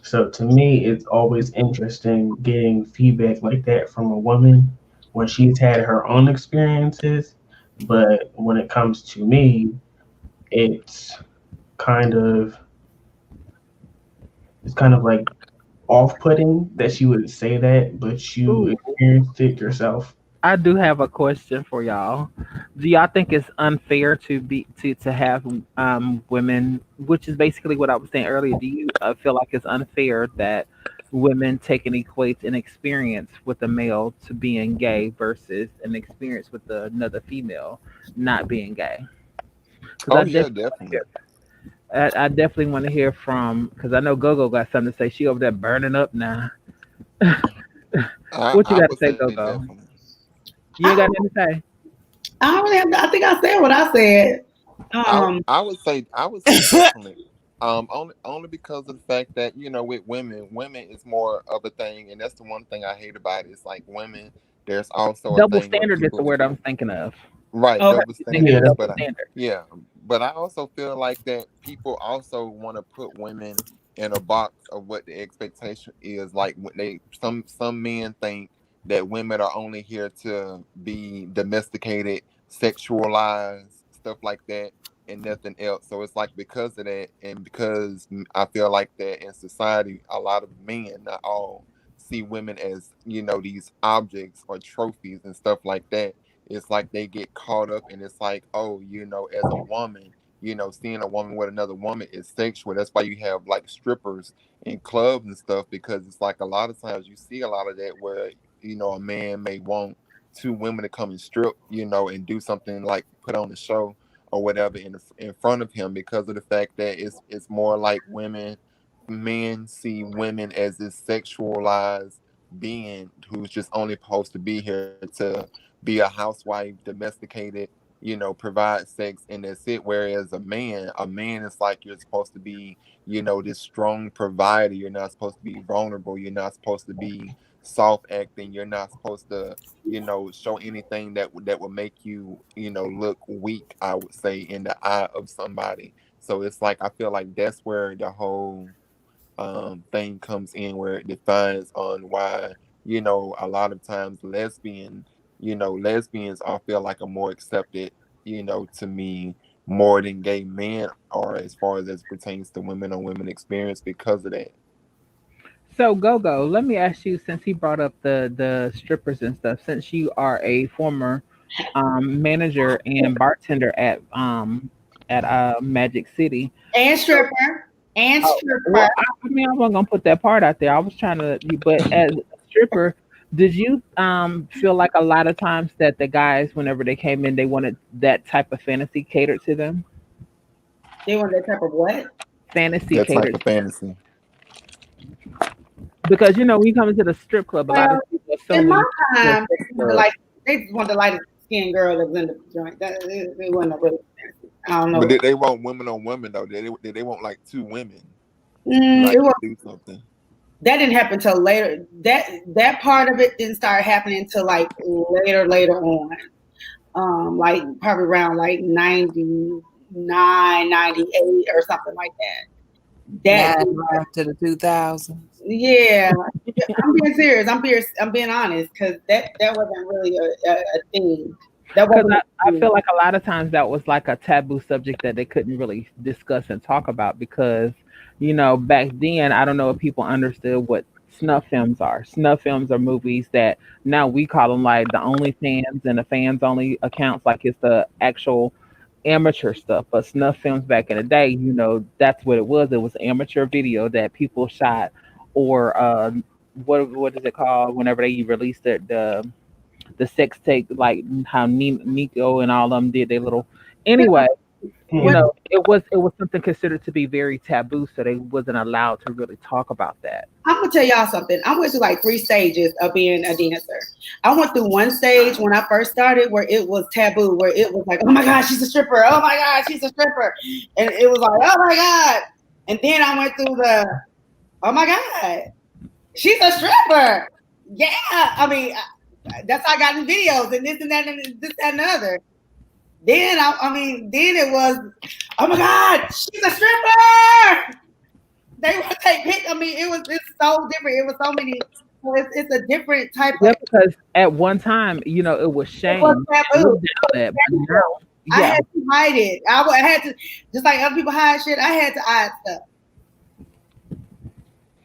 So to me, it's always interesting getting feedback like that from a woman when she's had her own experiences. But when it comes to me, it's kind of it's kind of like off-putting that she would say that, but you Ooh, experienced it yourself. I do have a question for y'all. Do y'all think it's unfair to have women, which is basically what I was saying earlier? Do you feel like it's unfair that women take and equate an experience with a male to being gay versus an experience with another female not being gay? Because Oh yeah, definitely. I definitely want to hear from, because I know Gogo got something to say. She over there burning up now. What you I got to would say, say Gogo? definitely. You ain't got nothing to say. I don't really have to, I think I said what I said. Um, I would say definitely. Only because of the fact that with women is more of a thing, and that's the one thing I hate about it. It's like women there's also a Double thing where standard is the people, word I'm thinking of. right, Okay. double You think Yeah, it's standards, double but standard? yeah, but I also feel like that people also want to put women in a box of what the expectation is. Like when some men think that women are only here to be domesticated, sexualized, stuff like that, and nothing else. So it's like because of that, and because I feel like that in society, a lot of men, not all, see women as these objects or trophies and stuff like that. It's like they get caught up and it's like, oh, as a woman, seeing a woman with another woman is sexual. That's why you have like strippers in clubs and stuff, because it's like a lot of times you see a lot of that where, a man may want two women to come and strip, and do something like put on a show or whatever in front of him, because of the fact that it's more like men see women as this sexualized being who's just only supposed to be here to be a housewife, domesticated, provide sex, and that's it. Whereas a man is like you're supposed to be, this strong provider. You're not supposed to be vulnerable. You're not supposed to be soft acting. You're not supposed to, show anything that would make you, look weak, I would say, in the eye of somebody. So it's like I feel like that's where the whole thing comes in, where it defines on why a lot of times lesbians I feel like are more accepted to me more than gay men are, as far as pertains to women on women experience, because of that. So Gogo, let me ask you, since he brought up the strippers and stuff, since you are a former manager and bartender at Magic City. And stripper. And Oh, stripper. well, I mean, I wasn't gonna put that part out there. I was trying to, but as a stripper, did you feel like a lot of times that the guys, whenever they came in, they wanted that type of fantasy catered to them? They want that type of what? Fantasy That type catered, of fantasy. because when you come into the strip club, a lot of Well, people in my assume time, it's a club. they just wanted the light skinned girl that was in the joint. It wasn't a really fancy. I don't But know. did they want women on women though? Did they want like two women It like to was, do something? that didn't happen till later. That part of it didn't start happening till like later on. Like probably around like 99, 98 or something like that. That To the 2000s. yeah, I'm being serious. I'm being honest, because that wasn't really a thing. That Because wasn't a I thing. feel like a lot of times that was like a taboo subject that they couldn't really discuss and talk about because, back then, I don't know if people understood what snuff films are. Snuff films are movies that now we call them like the OnlyFans and the fans only accounts, like it's the actual amateur stuff. But snuff films back in the day, that's what it was. It was amateur video that people shot, or what is it called whenever they released the sex tape, like how Nico and all of them did their little. Anyway, When it was something considered to be very taboo, so they wasn't allowed to really talk about that. I'm gonna tell y'all something. I went through like 3 stages of being a dancer. I went through one stage when I first started where it was taboo, where it was like, oh my God, she's a stripper. Oh my God, she's a stripper. And it was like, oh my God. And then I went through oh my God, she's a stripper. Yeah. I mean, that's how I got in videos and this and that and this, that, and the other. Then then it was, oh my God, she's a stripper. They would take pic. It's so different. It was so many. It's a different type Yeah, of. because at one time, it was It was shame. taboo. Look down at, but now, I yeah, had to hide it. I had to, just like other people hide shit. I had to hide stuff.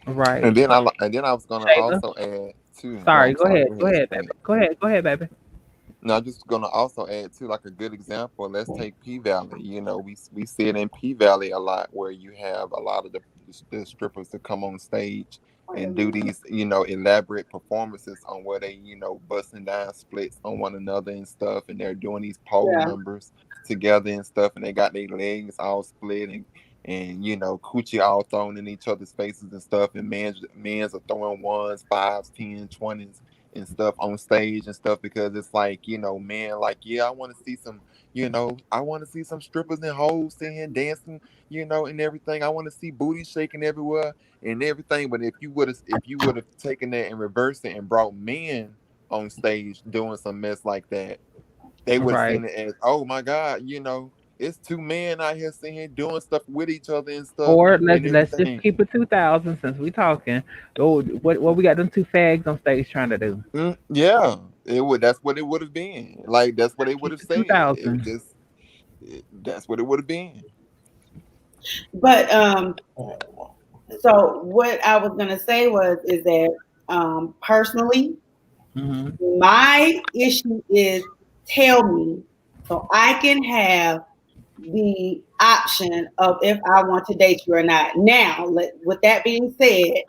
right. And then I was gonna Shayla, also add too. Oh, sorry. I'm Go sorry. ahead. Go Go ahead. ahead, Go baby. ahead. Go ahead, baby. No, I'm just gonna also add too, like a good example. Let's take P Valley. We see it in P Valley a lot, where you have a lot of the strippers to come on stage and do these, elaborate performances on where they, busting down splits on one another and stuff, and they're doing these pole Yeah. numbers together and stuff, and they got their legs all split and coochie all thrown in each other's faces and stuff, and men's are throwing ones, fives, 10s, 20s and stuff on stage and stuff, because it's like, men like, yeah, I want to see some, I want to see some strippers and hoes singing, dancing, and everything. I want to see booty shaking everywhere and everything. But if you would have taken that and reversed it and brought men on stage doing some mess like that, they would have Right. seen it as, oh my God, it's two men out here sitting here doing stuff with each other and stuff Or and let's just everything. keep it 2000 since we talking. Oh, what we got them two fags on stage trying to do? Yeah, it would. That's what it would have been. Like that's what they would have Keep it said. It 2000. was just that's what it would have been. But so what I was gonna say is that personally, Mm-hmm. my issue is tell me so I can have the option of if I want to date you or not. Now, with that being said,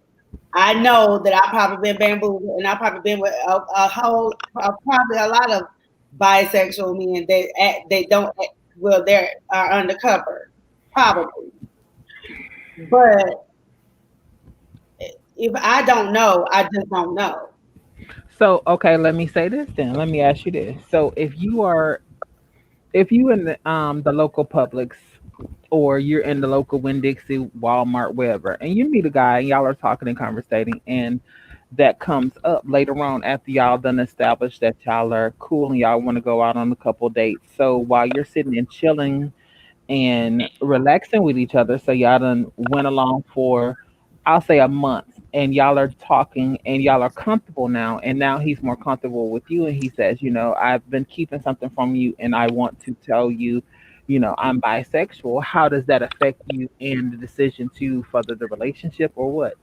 I know that I've probably been bamboozled, and I've probably been with probably a lot of bisexual men that they don't they are undercover, probably. But if I don't know, I just don't know. So okay, let me say this then. Let me ask you this. So if you in the local Publix or you're in the local Winn-Dixie, Walmart, wherever, and you meet a guy and y'all are talking and conversating, and that comes up later on after y'all done established that y'all are cool and y'all want to go out on a couple dates. So while you're sitting and chilling and relaxing with each other, so y'all done went along for, I'll say, a month, and y'all are talking and y'all are comfortable now, and now he's more comfortable with you, and he says, I've been keeping something from you, and I want to tell you, I'm bisexual. How does that affect you in the decision to further the relationship or what?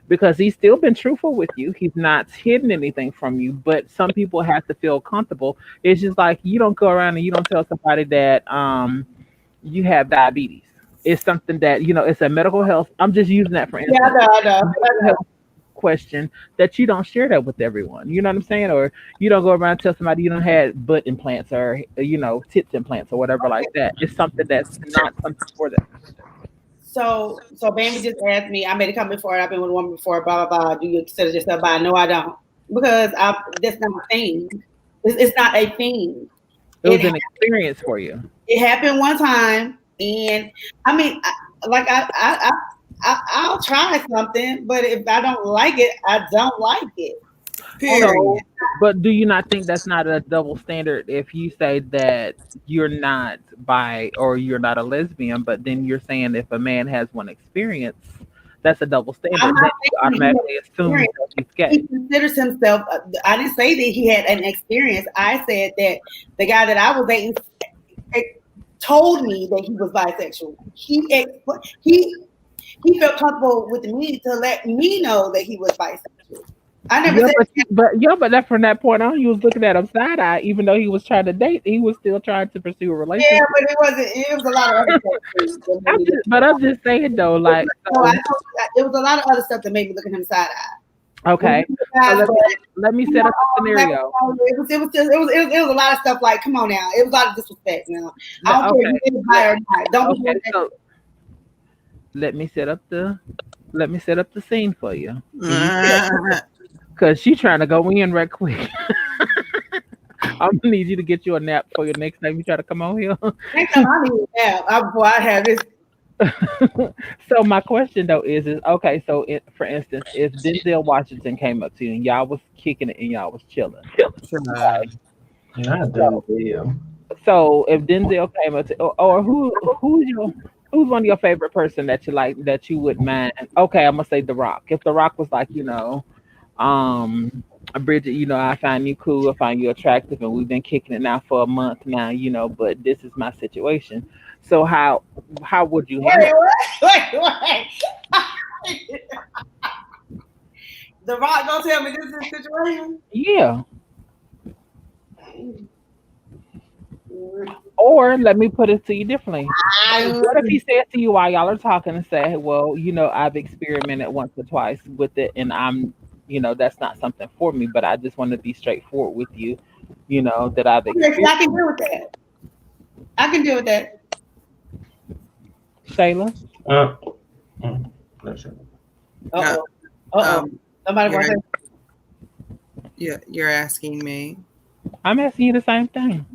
Because he's still been truthful with you. He's not hidden anything from you, but some people have to feel comfortable. It's just like you don't go around and you don't tell somebody that you have diabetes. It's something that, it's a medical health. I'm just using that for Yeah, instance. I know. Medical health question that you don't share that with everyone. You know what I'm saying? Or you don't go around and tell somebody you don't had butt implants or tits implants or whatever like that. It's something that's not something for them. So Bambi just asked me. I made a comment before. I've been with a woman before. Blah blah blah. Do you consider yourself bi? No, I don't, because that's not a thing. It's not a thing. It was an experience for you. It happened one time, and I mean, I'll try something, but if I don't like it, I don't like it. So, but do you not think that's not a double standard if you say that you're not bi or you're not a lesbian, but then you're saying if a man has one experience, that's a double standard. I'm Then not you saying automatically assume that he's gay. he considers himself. I didn't say that he had an experience. I said that the guy that I was dating told me that he was bisexual. He felt comfortable with me to let me know that he was bisexual. I never Yeah, said but that from that point on, you was looking at him side eye, even though he was trying to date, he was still trying to pursue a relationship. yeah, but it wasn't. It was a lot of other stuff. I'm just saying though, like, No, it was a lot of other stuff that made me look at him side eye. okay, so let me set up a scenario. It was a lot of stuff. Like, come on now, it was a lot of disrespect. Now, I don't care if you did bi or not. Don't be So let me set up the scene for you. Cause she's trying to go in right quick. I'm gonna need you to get you a nap for your next time you try to come on here. Next time I need a nap before I have this. So my question though is okay. So for instance, if Denzel Washington came up to you and y'all was kicking it and y'all was chilling, right? Not Denzel. So if Denzel came up to, or who's one of your favorite person that you like that you would mind? Okay, I'm gonna say The Rock. If The Rock was like, Bridget, I find you cool, I find you attractive, and we've been kicking it now for a month now, but this is my situation. So how would you handle it? Wait. The Rock don't tell me this is the situation. Yeah. Or let me put it to you differently. What if he said to you while y'all are talking and say, well, I've experimented once or twice with it and I'm, that's not something for me, but I just want to be straightforward with you, that I've experienced. I can deal with that. I can deal with that. Shayla? Somebody want to say? You're asking me. I'm asking you the same thing.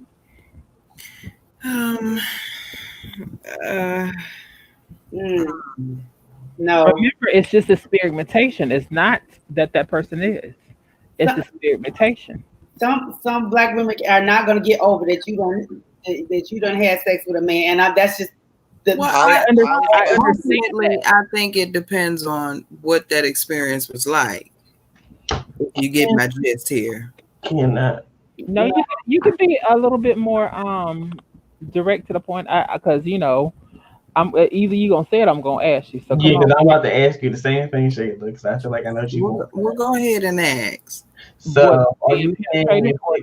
No. Remember, it's just experimentation. It's not that person is. It's experimentation. Some black women are not going to get over that you don't have sex with a man, and that's just the. Well, I understand. ultimately, I think it depends on what that experience was like. You get my gist here. Cannot. No, you can be a little bit more direct to the point. Because I'm either you gonna say it, I'm gonna ask you. So Yeah, because I'm about to ask you the same thing, Shayla, because I feel like I know you want. We'll go ahead and ask. So, are you you penetrated or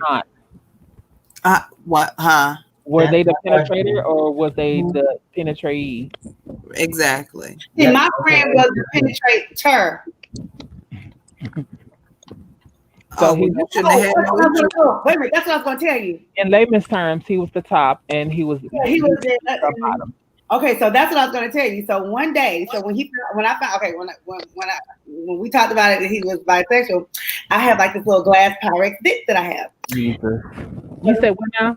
not? What? Huh? Were they the That's my penetrator or was they the penetratee? Exactly. See, my friend was the penetrator. So Oh, he you shouldn't have had no issue. Wait a minute, that's what I was going to tell you. In layman's terms, he was the top, and he was He was the the bottom. Okay, so that's what I was going to tell you. So one day, when we talked about it, that he was bisexual. I have like this little glass Pyrex dick that I have. Jesus. You said what now?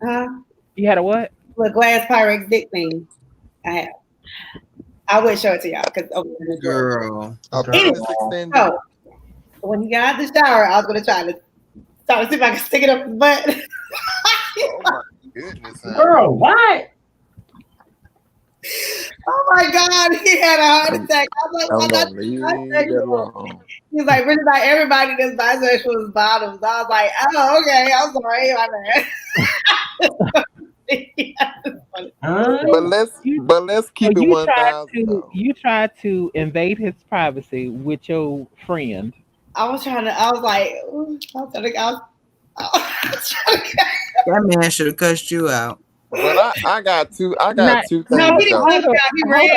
Huh? You had a what? Little glass Pyrex dick thing. I have. I would show it to y'all because Girl. A penis extender. So when he got out the shower, I was going to try to see if I could stick it up his butt. Oh my goodness. Girl, what? Oh my God, he had a heart attack. I was I'm like, gonna leave that alone. he's like, really, like everybody that's bisexual is bottoms. I was like, oh, okay, I'm sorry, my bad. But let's keep it 1,000. You tried to invade his privacy with your friend. I was like, That man should have cussed you out. But I got two things. No, he didn't though. cuss me out. He ran.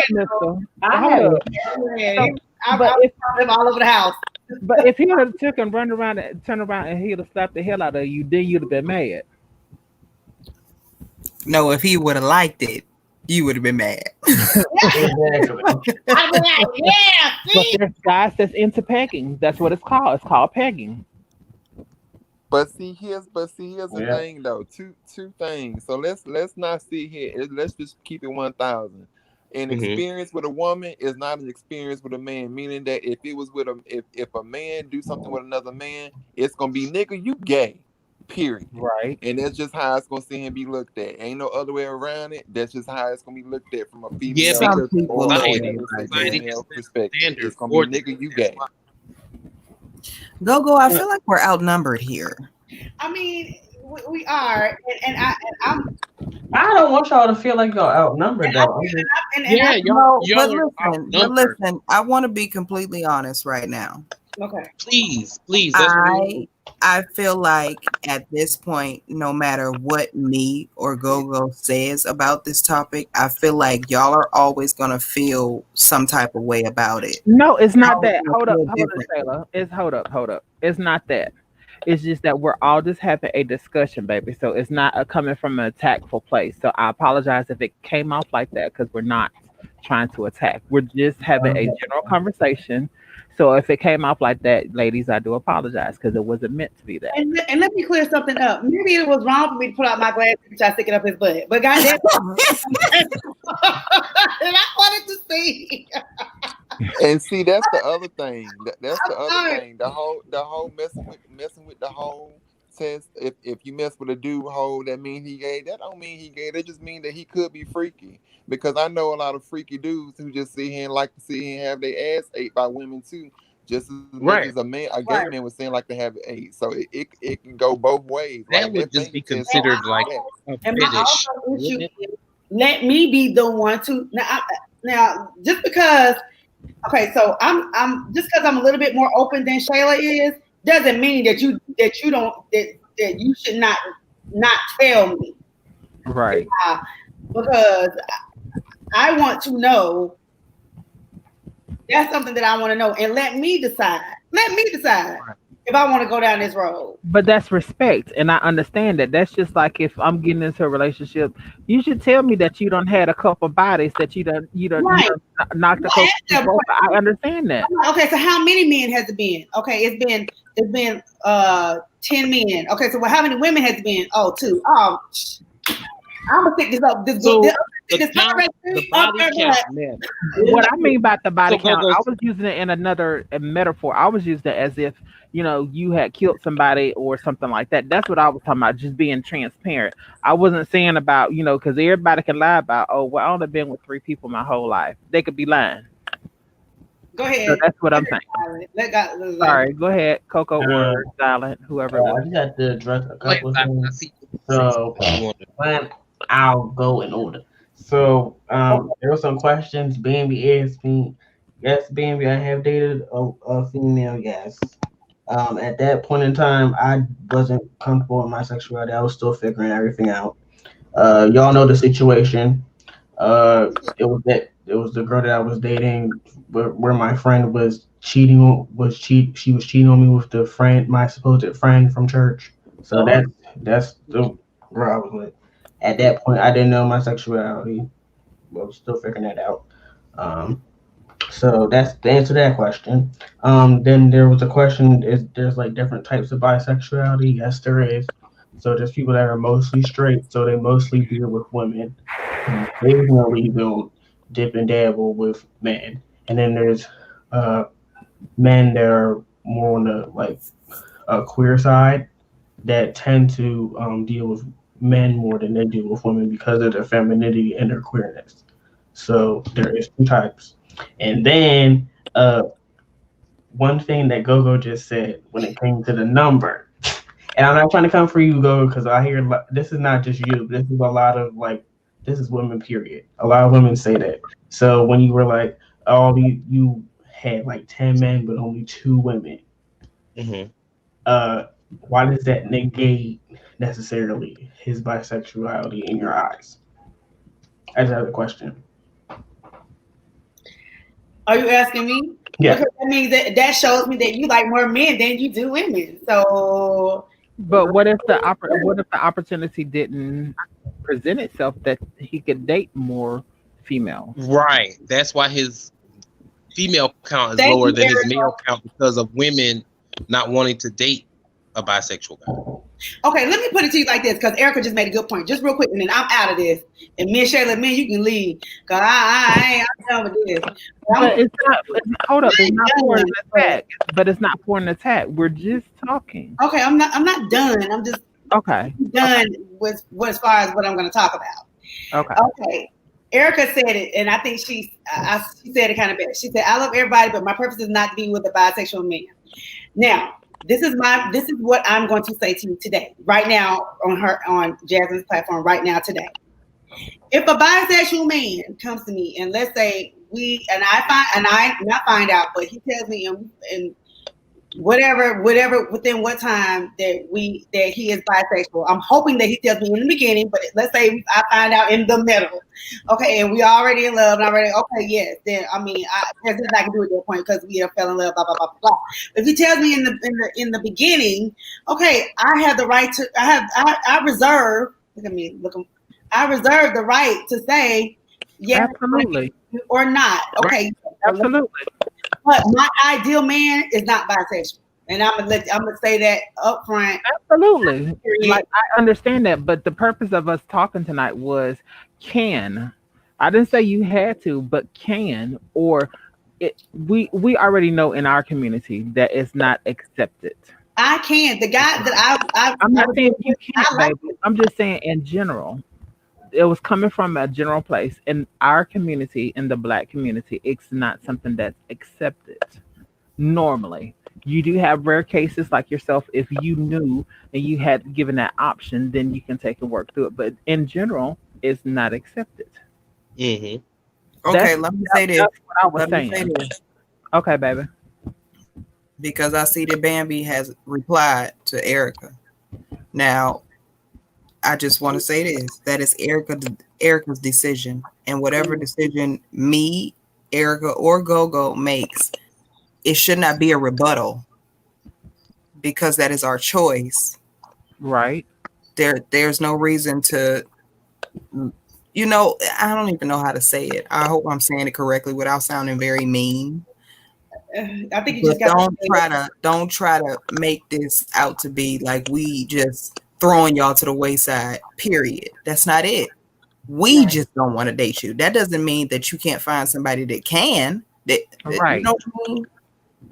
I was all over the house. But if he would have took and turned around and he'd have slapped the hell out of you, then you'd have been mad. No, if he would have liked it, you would have been mad. I'd be like, yeah, But see? there's guys that's into pegging. That's what it's called. It's called pegging. But see, here's the thing though. Two things. So let's not sit here. Let's just keep it 1,000. An experience with a woman is not an experience with a man. Meaning that if it was with if a man do something with another man, it's gonna be nigga, you gay. Period. Right. And that's just how it's gonna sit here and be looked at. Ain't no other way around it. That's just how it's gonna be looked at from a female or male perspective. It's gonna be nigga, you gay. Go. I feel like we're outnumbered here. I mean, we are, and I don't want y'all to feel like y'all outnumbered though. But listen, I want to be completely honest right now. Okay. Please. I feel like at this point, no matter what me or Go says about this topic, I feel like y'all are always gonna feel some type of way about it. No, it's not that. Hold up, Taylor. Hold up. It's not that. It's just that we're all just having a discussion, baby. So it's not coming from an attackful place. So I apologize if it came off like that because we're not trying to attack. We're just having a general conversation. So if it came off like that, ladies, I do apologize because it wasn't meant to be that. And let me clear something up. Maybe it was wrong for me to pull out my glasses and try to stick it up his butt. But goddamn, and I wanted to see. And see, that's the other thing. That's the other thing. The whole messing with the whole test. If you mess with a dude hole, that means he gay. That don't mean he gay. That just mean that he could be freaky. Because I know a lot of freaky dudes who just sit here and like to sit here and have their ass ate by women too. Just as much as a gay man was saying like to have it ate. So it can go both ways. That would just be considered like a fetish. Let me be the one to now just because. Okay, so I'm just because I'm a little bit more open than Shayla is doesn't mean that you should not tell me. Right. Because I want to know. That's something that I want to know, and let me decide if I want to go down this road. But that's respect, and I understand that. That's just like if I'm getting into a relationship, you should tell me that you done had a couple bodies that you done knocked a couple people. I understand that. Okay, so how many men has it been? Okay, it's been 10 men. Okay, so how many women has it been? Oh, 2. Oh, I'm gonna pick this up. What I mean by the body count, I was using it in another metaphor. I was using it as if you had killed somebody or something like that. That's what I was talking about, just being transparent. I wasn't saying about, because everybody can lie about, oh, well, I only been with 3 people my whole life. They could be lying. Go ahead. So that's what I'm saying. Sorry, go ahead, Coco or Silent, whoever. I just have to address a couple of things. So I'll go in order. So there were some questions. Bambi asked me, yes, Bambi, I have dated a female, yes. At that point in time, I wasn't comfortable with my sexuality. I was still figuring everything out. Y'all know the situation. It was the girl that I was dating, where my friend was cheating on. She was cheating on me with my supposed friend from church. So that's the girl I was with. At that point, I didn't know my sexuality. I was still figuring that out. So that's the answer to that question. Then there was a question: there's like different types of bisexuality? Yes, there is. So there's people that are mostly straight, so they mostly deal with women. Occasionally they'll dip and dabble with men. And then there's men that are more on the queer side that tend to deal with men more than they deal with women because of their femininity and their queerness. So there is 2 types. And then one thing that Gogo just said when it came to the number, and I'm not trying to come for you, Gogo, because I hear this is not just you, this is a lot of this is women, period. A lot of women say that. So when you were like, oh, you had 10 men but only 2 women, why does that negate necessarily his bisexuality in your eyes? I just have a question. Are you asking me? Yeah. Because that means that shows me that you like more men than you do women. So. But what if the opportunity didn't present itself that he could date more females? Right. That's why his female count is lower than his male count, because of women not wanting to date a bisexual guy. Okay, let me put it to you like this, because Erica just made a good point. Just real quick, and then I'm out of this. And me and Shayla, you can leave, because I'm done with this. But it's not. Hold up, it's not for an attack. But it's not for an attack. We're just talking. Okay, I'm not done. I'm just done with as far as what I'm going to talk about. Okay. Erica said it, and I think she said it kind of bad. She said, "I love everybody, but my purpose is not to be with a bisexual man." Now, this is what I'm going to say to you today, right now, on Jasmine's platform, right now, today. If a bisexual man comes to me and let's say I find out, but he tells me in whatever within what time that he is bisexual. I'm hoping that he tells me in the beginning, but let's say I find out in the middle. Okay, and we already in love, and already okay, yes. Then there's nothing I can do at that point because we fell in love. Blah blah blah blah. If he tells me in the beginning, okay, I have the right to. I reserve. Look at me. I reserve the right to say yes, absolutely, or not. Okay, absolutely. But my ideal man is not bisexual, and I'm gonna say that up front. Absolutely, like I understand that, but the purpose of us talking tonight was can. I didn't say you had to, but can or it. We already know in our community that it's not accepted. I can. The guy that I'm not saying you can't, baby. I'm just saying in general. It was coming from a general place in our community, in the Black community. It's not something that's accepted normally. You do have rare cases like yourself. If you knew and you had given that option, then you can take and work through it. But in general, it's not accepted. Mm-hmm. Okay, let me say this. That's what I was saying. Okay, baby. Because I see that Bambi has replied to Erica. Now, I just want to say this: that is Erica's decision, and whatever decision me, Erica, or Gogo makes, it should not be a rebuttal because that is our choice. Right. There's no reason to, I don't even know how to say it. I hope I'm saying it correctly without sounding very mean. I think you just don't try to make this out to be like we just throwing y'all to the wayside, period. That's not it. We just don't want to date you. That doesn't mean that you can't find somebody that can. Right. You know what I mean?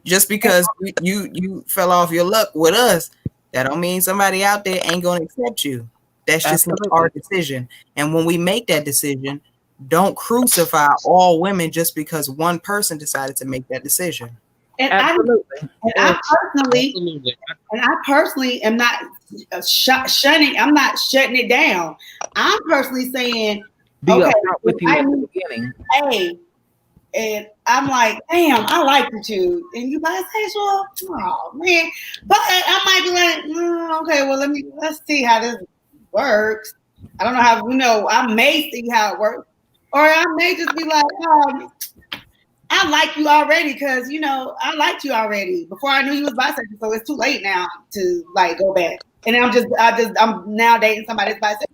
Just because you fell off your luck with us, that don't mean somebody out there ain't gonna accept you. That's just not our decision. And when we make that decision, don't crucify all women just because one person decided to make that decision. And Absolutely. I personally am not shunning. I'm not shutting it down. I'm personally saying, Be okay, upfront with you at the beginning. Hey, and I'm like, damn, I like you too, and you bisexual? Oh man, but I might be like, okay, well let's see how this works. I don't know how, I may see how it works, or I may just be like, I like you already because I liked you already before I knew you was bisexual. So it's too late now to like go back. And I'm now dating somebody that's bisexual.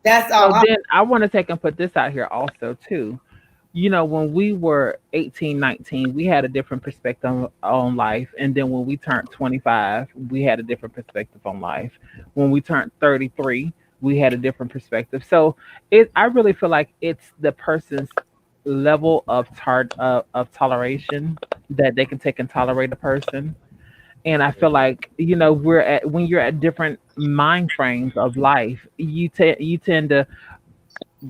That's all. So then I want to take and put this out here also too. When we were 18, 19, we had a different perspective on life. And then when we turned 25, we had a different perspective on life. When we turned 33, we had a different perspective. So I really feel like it's the person's level of toleration that they can take and tolerate a person. And I feel like when you're at different mind frames of life, you tend to,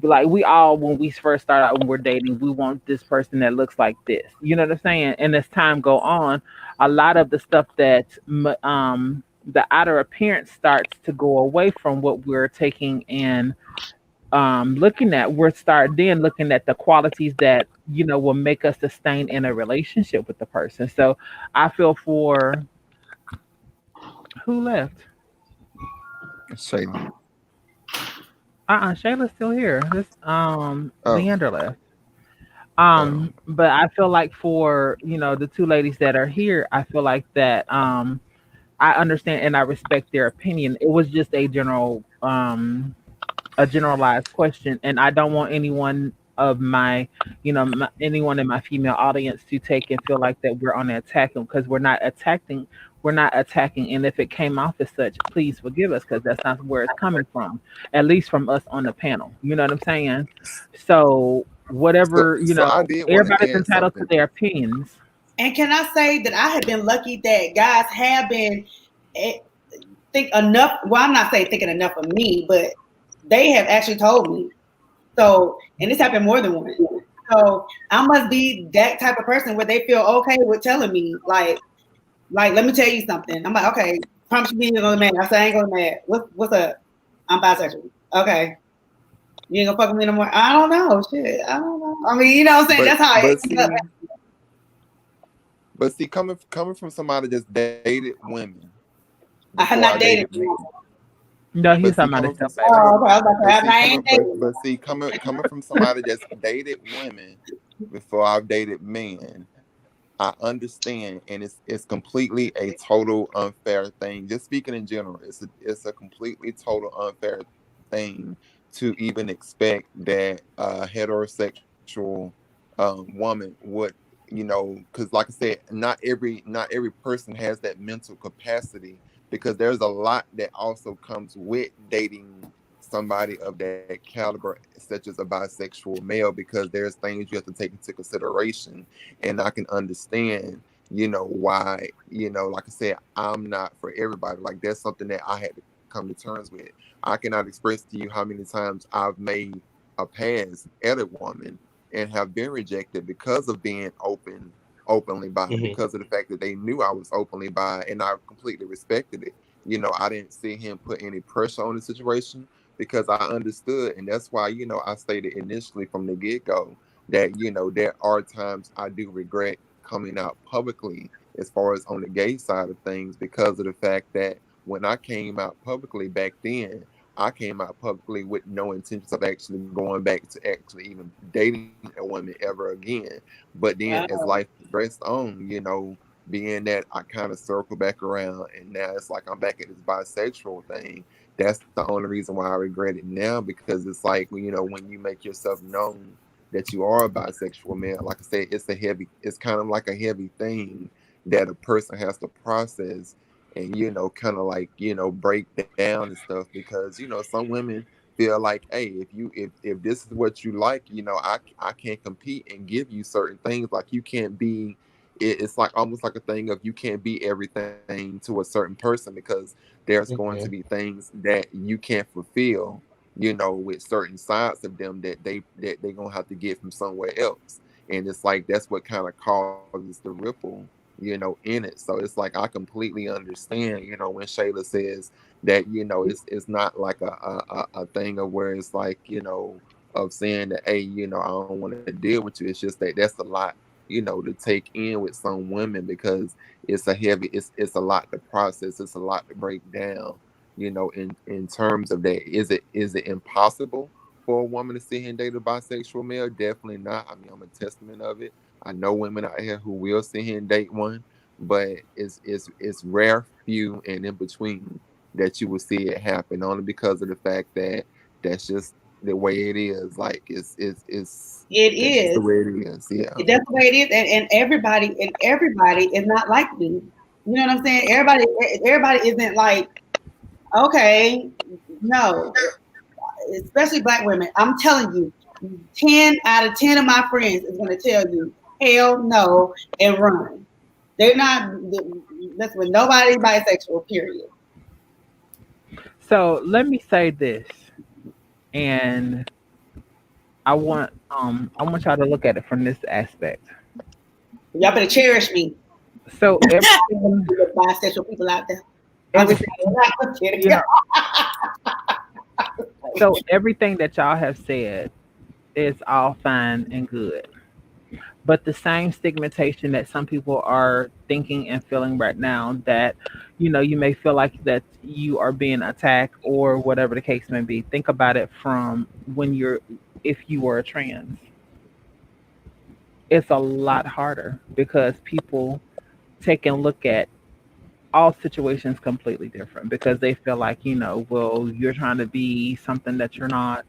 like, we all, when we first start out when we're dating, we want this person that looks like this, you know what I'm saying? And as time go on, a lot of the stuff that the outer appearance starts to go away from what we're taking and looking at. We're start then looking at the qualities that will make us sustain in a relationship with the person. So I feel for who left? Shayla. Shayla's still here. This Leander left. But I feel like for the two ladies that are here, I feel like that I understand and I respect their opinion. It was just a generalized question, and I don't want anyone of my anyone in my female audience to take and feel like that we're on the attack them, because we're not attacking. And if it came off as such, please forgive us, because that's not where it's coming from, at least from us on the panel. You know what I'm saying? So whatever, everybody's entitled to their opinions. And can I say that I have been lucky that guys have been think enough. Well, I'm not saying thinking enough of me, but they have actually told me. So, and this happened more than once. So I must be that type of person where they feel okay with telling me, like, let me tell you something. I'm like, okay, promise you ain't gonna mad. I said I ain't gonna mad. What's up? I'm bisexual. Okay. You ain't gonna fuck with me no more. I don't know. Shit. I don't know. I mean, you know what I'm saying? That's how it is. But see, coming from somebody that's dated women. I have not dated men. No, he's talking about himself. But see, coming from somebody that's dated women before I've dated men, I understand, and it's completely a total unfair thing. Just speaking in general, it's a completely total unfair thing to even expect that a heterosexual woman would, because like I said, not every person has that mental capacity, because there's a lot that also comes with dating somebody of that caliber, such as a bisexual male, because there's things you have to take into consideration. And I can understand, why, like I said, I'm not for everybody. Like, that's something that I had to come to terms with. I cannot express to you how many times I've made a pass at a woman and have been rejected because of being openly bi, because of the fact that they knew I was openly bi, and I completely respected it. I didn't see him put any pressure on the situation, because I understood. And that's why, I stated initially from the get-go that, there are times I do regret coming out publicly as far as on the gay side of things, because of the fact that when I came out publicly back then, I came out publicly with no intentions of actually going back to actually even dating a woman ever again. But then as life progressed on, being that I kind of circled back around, and now it's like I'm back at this bisexual thing. That's the only reason why I regret it now, because it's like, when you make yourself known that you are a bisexual man, like I said, it's kind of like a heavy thing that a person has to process and, kind of like, break down and stuff, because, some women feel like, hey, if this is what you like, I can't compete and give you certain things. Like, you can't be, it's like almost like a thing of you can't be everything to a certain person, because there's going to be things that you can't fulfill, with certain sides of them that they're gonna have to get from somewhere else. And it's like that's what kind of causes the ripple, in it. So it's like I completely understand, when Shayla says that, it's not like a thing of where it's like, of saying that, hey, I don't want to deal with you. It's just that that's a lot, to take in with some women, because it's a lot to process. It's a lot to break down, in terms of that. Is it impossible for a woman to sit here and date a bisexual male? Definitely not. I mean, I'm a testament of it. I know women out here who will sit here and date one, but it's rare, few, and in between that you will see it happen, only because of the fact that that's just the way it is. Like it's It that's is. the way it is. Yeah. That's the way it is, and everybody is not like me. You know what I'm saying? Everybody isn't like, okay, no, especially black women. I'm telling you, 10 out of 10 of my friends is going to tell you, hell no, and run. They're not. That's when nobody's bisexual. Period. So let me say this, and I want y'all to look at it from this aspect. Y'all better cherish me. So everything, Bisexual people out there. everything, I'm kidding. you know, so everything that y'all have said is all fine and good. But the same stigmatization that some people are thinking and feeling right now, that you may feel like that you are being attacked or whatever the case may be. Think about it from if you were a trans. It's a lot harder because people take and look at all situations completely different, because they feel like, well, you're trying to be something that you're not.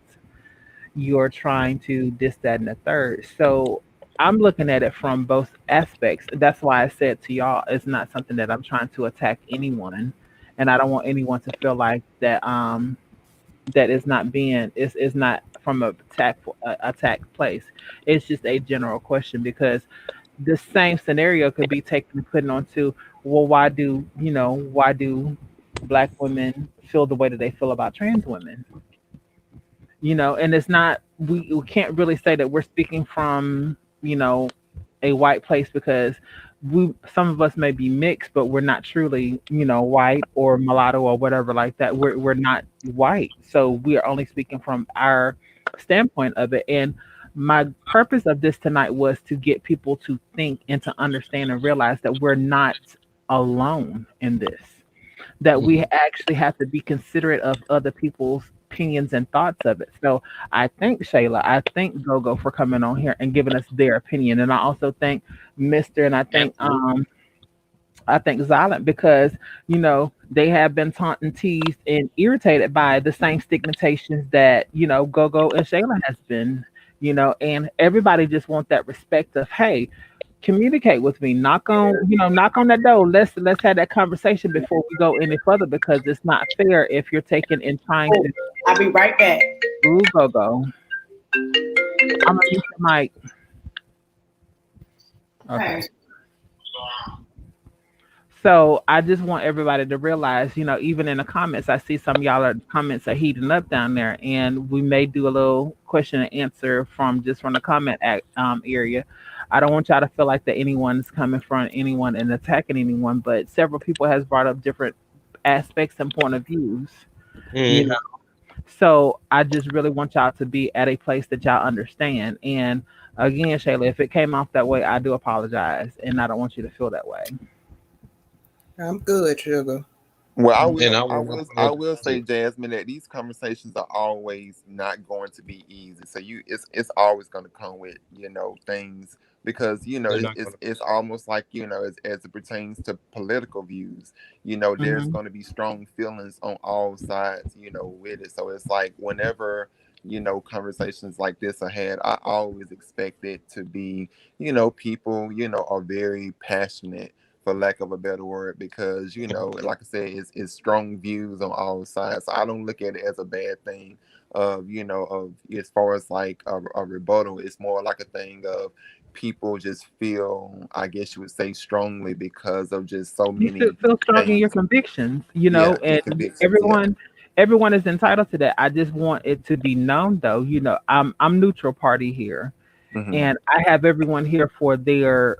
You're trying to this, that, and the third. So I'm looking at it from both aspects. That's why I said to y'all, it's not something that I'm trying to attack anyone, and I don't want anyone to feel like that that is not being is not from a attack place. It's just a general question, because the same scenario could be taken and put onto, well, why do black women feel the way that they feel about trans women? And it's not, we can't really say that we're speaking from, a white place, because some of us may be mixed, but we're not truly, white or mulatto or whatever like that. We're not white. So we are only speaking from our standpoint of it. And my purpose of this tonight was to get people to think and to understand and realize that we're not alone in this, that we actually have to be considerate of other people's opinions and thoughts of it. So I thank Shayla, I thank Gogo for coming on here and giving us their opinion. And I also thank Mr. and I think Silent, because they have been taunted, teased, and irritated by the same stigmatizations that Gogo and Shayla has been, and everybody just want that respect of, hey, communicate with me, knock on that door. Let's have that conversation before we go any further, because it's not fair if you're taking and trying to. I'll be right back. Ooh, Gogo. I'm gonna use the mic. Okay. So I just want everybody to realize, even in the comments, I see some of y'all comments are heating up down there, and we may do a little question and answer from the comment area. I don't want y'all to feel like that anyone's coming from anyone and attacking anyone, but several people has brought up different aspects and point of views. So I just really want y'all to be at a place that y'all understand. And again, Shayla, if it came off that way, I do apologize, and I don't want you to feel that way. I'm good, sugar. Well, I will say, Jasmine, that these conversations are always not going to be easy. So it's always going to come with things, because it's almost like as it pertains to political views, there's going to be strong feelings on all sides, with it. So it's like whenever conversations like this are had, I always expect it to be people are very passionate, for lack of a better word, because like I said, it's strong views on all sides. So I don't look at it as a bad thing of as far as like a rebuttal. It's more like a thing of people just feel, I guess you would say, strongly because of just so You many should feel strong in your things. convictions, Yeah, your and convictions. Yeah. everyone is entitled to that. I just want it to be known, though. I'm neutral party here, Hmm. and I have everyone here for their,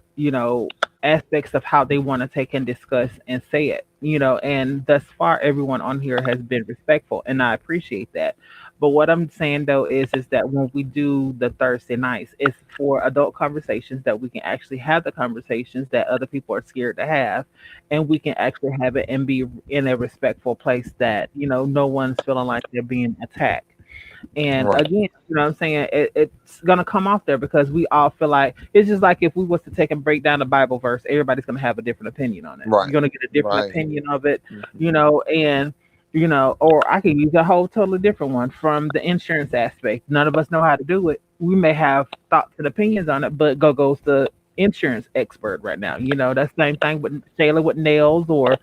aspects of how they want to take and discuss and say it, and thus far everyone on here has been respectful, and I appreciate that. But what I'm saying though is that when we do the Thursday nights, it's for adult conversations that we can actually have the conversations that other people are scared to have, and we can actually have it and be in a respectful place that, no one's feeling like they're being attacked. And Right. again, you know what I'm saying? It's gonna come off there because we all feel like it's just like if we was to take and break down the Bible verse, everybody's gonna have a different opinion on it. You're Right. gonna get a different Right. opinion of it, Hmm. and or I could use a whole totally different one from the insurance aspect. None of us know how to do it. We may have thoughts and opinions on it, but goes the insurance expert right now. That same thing with Shayla with nails or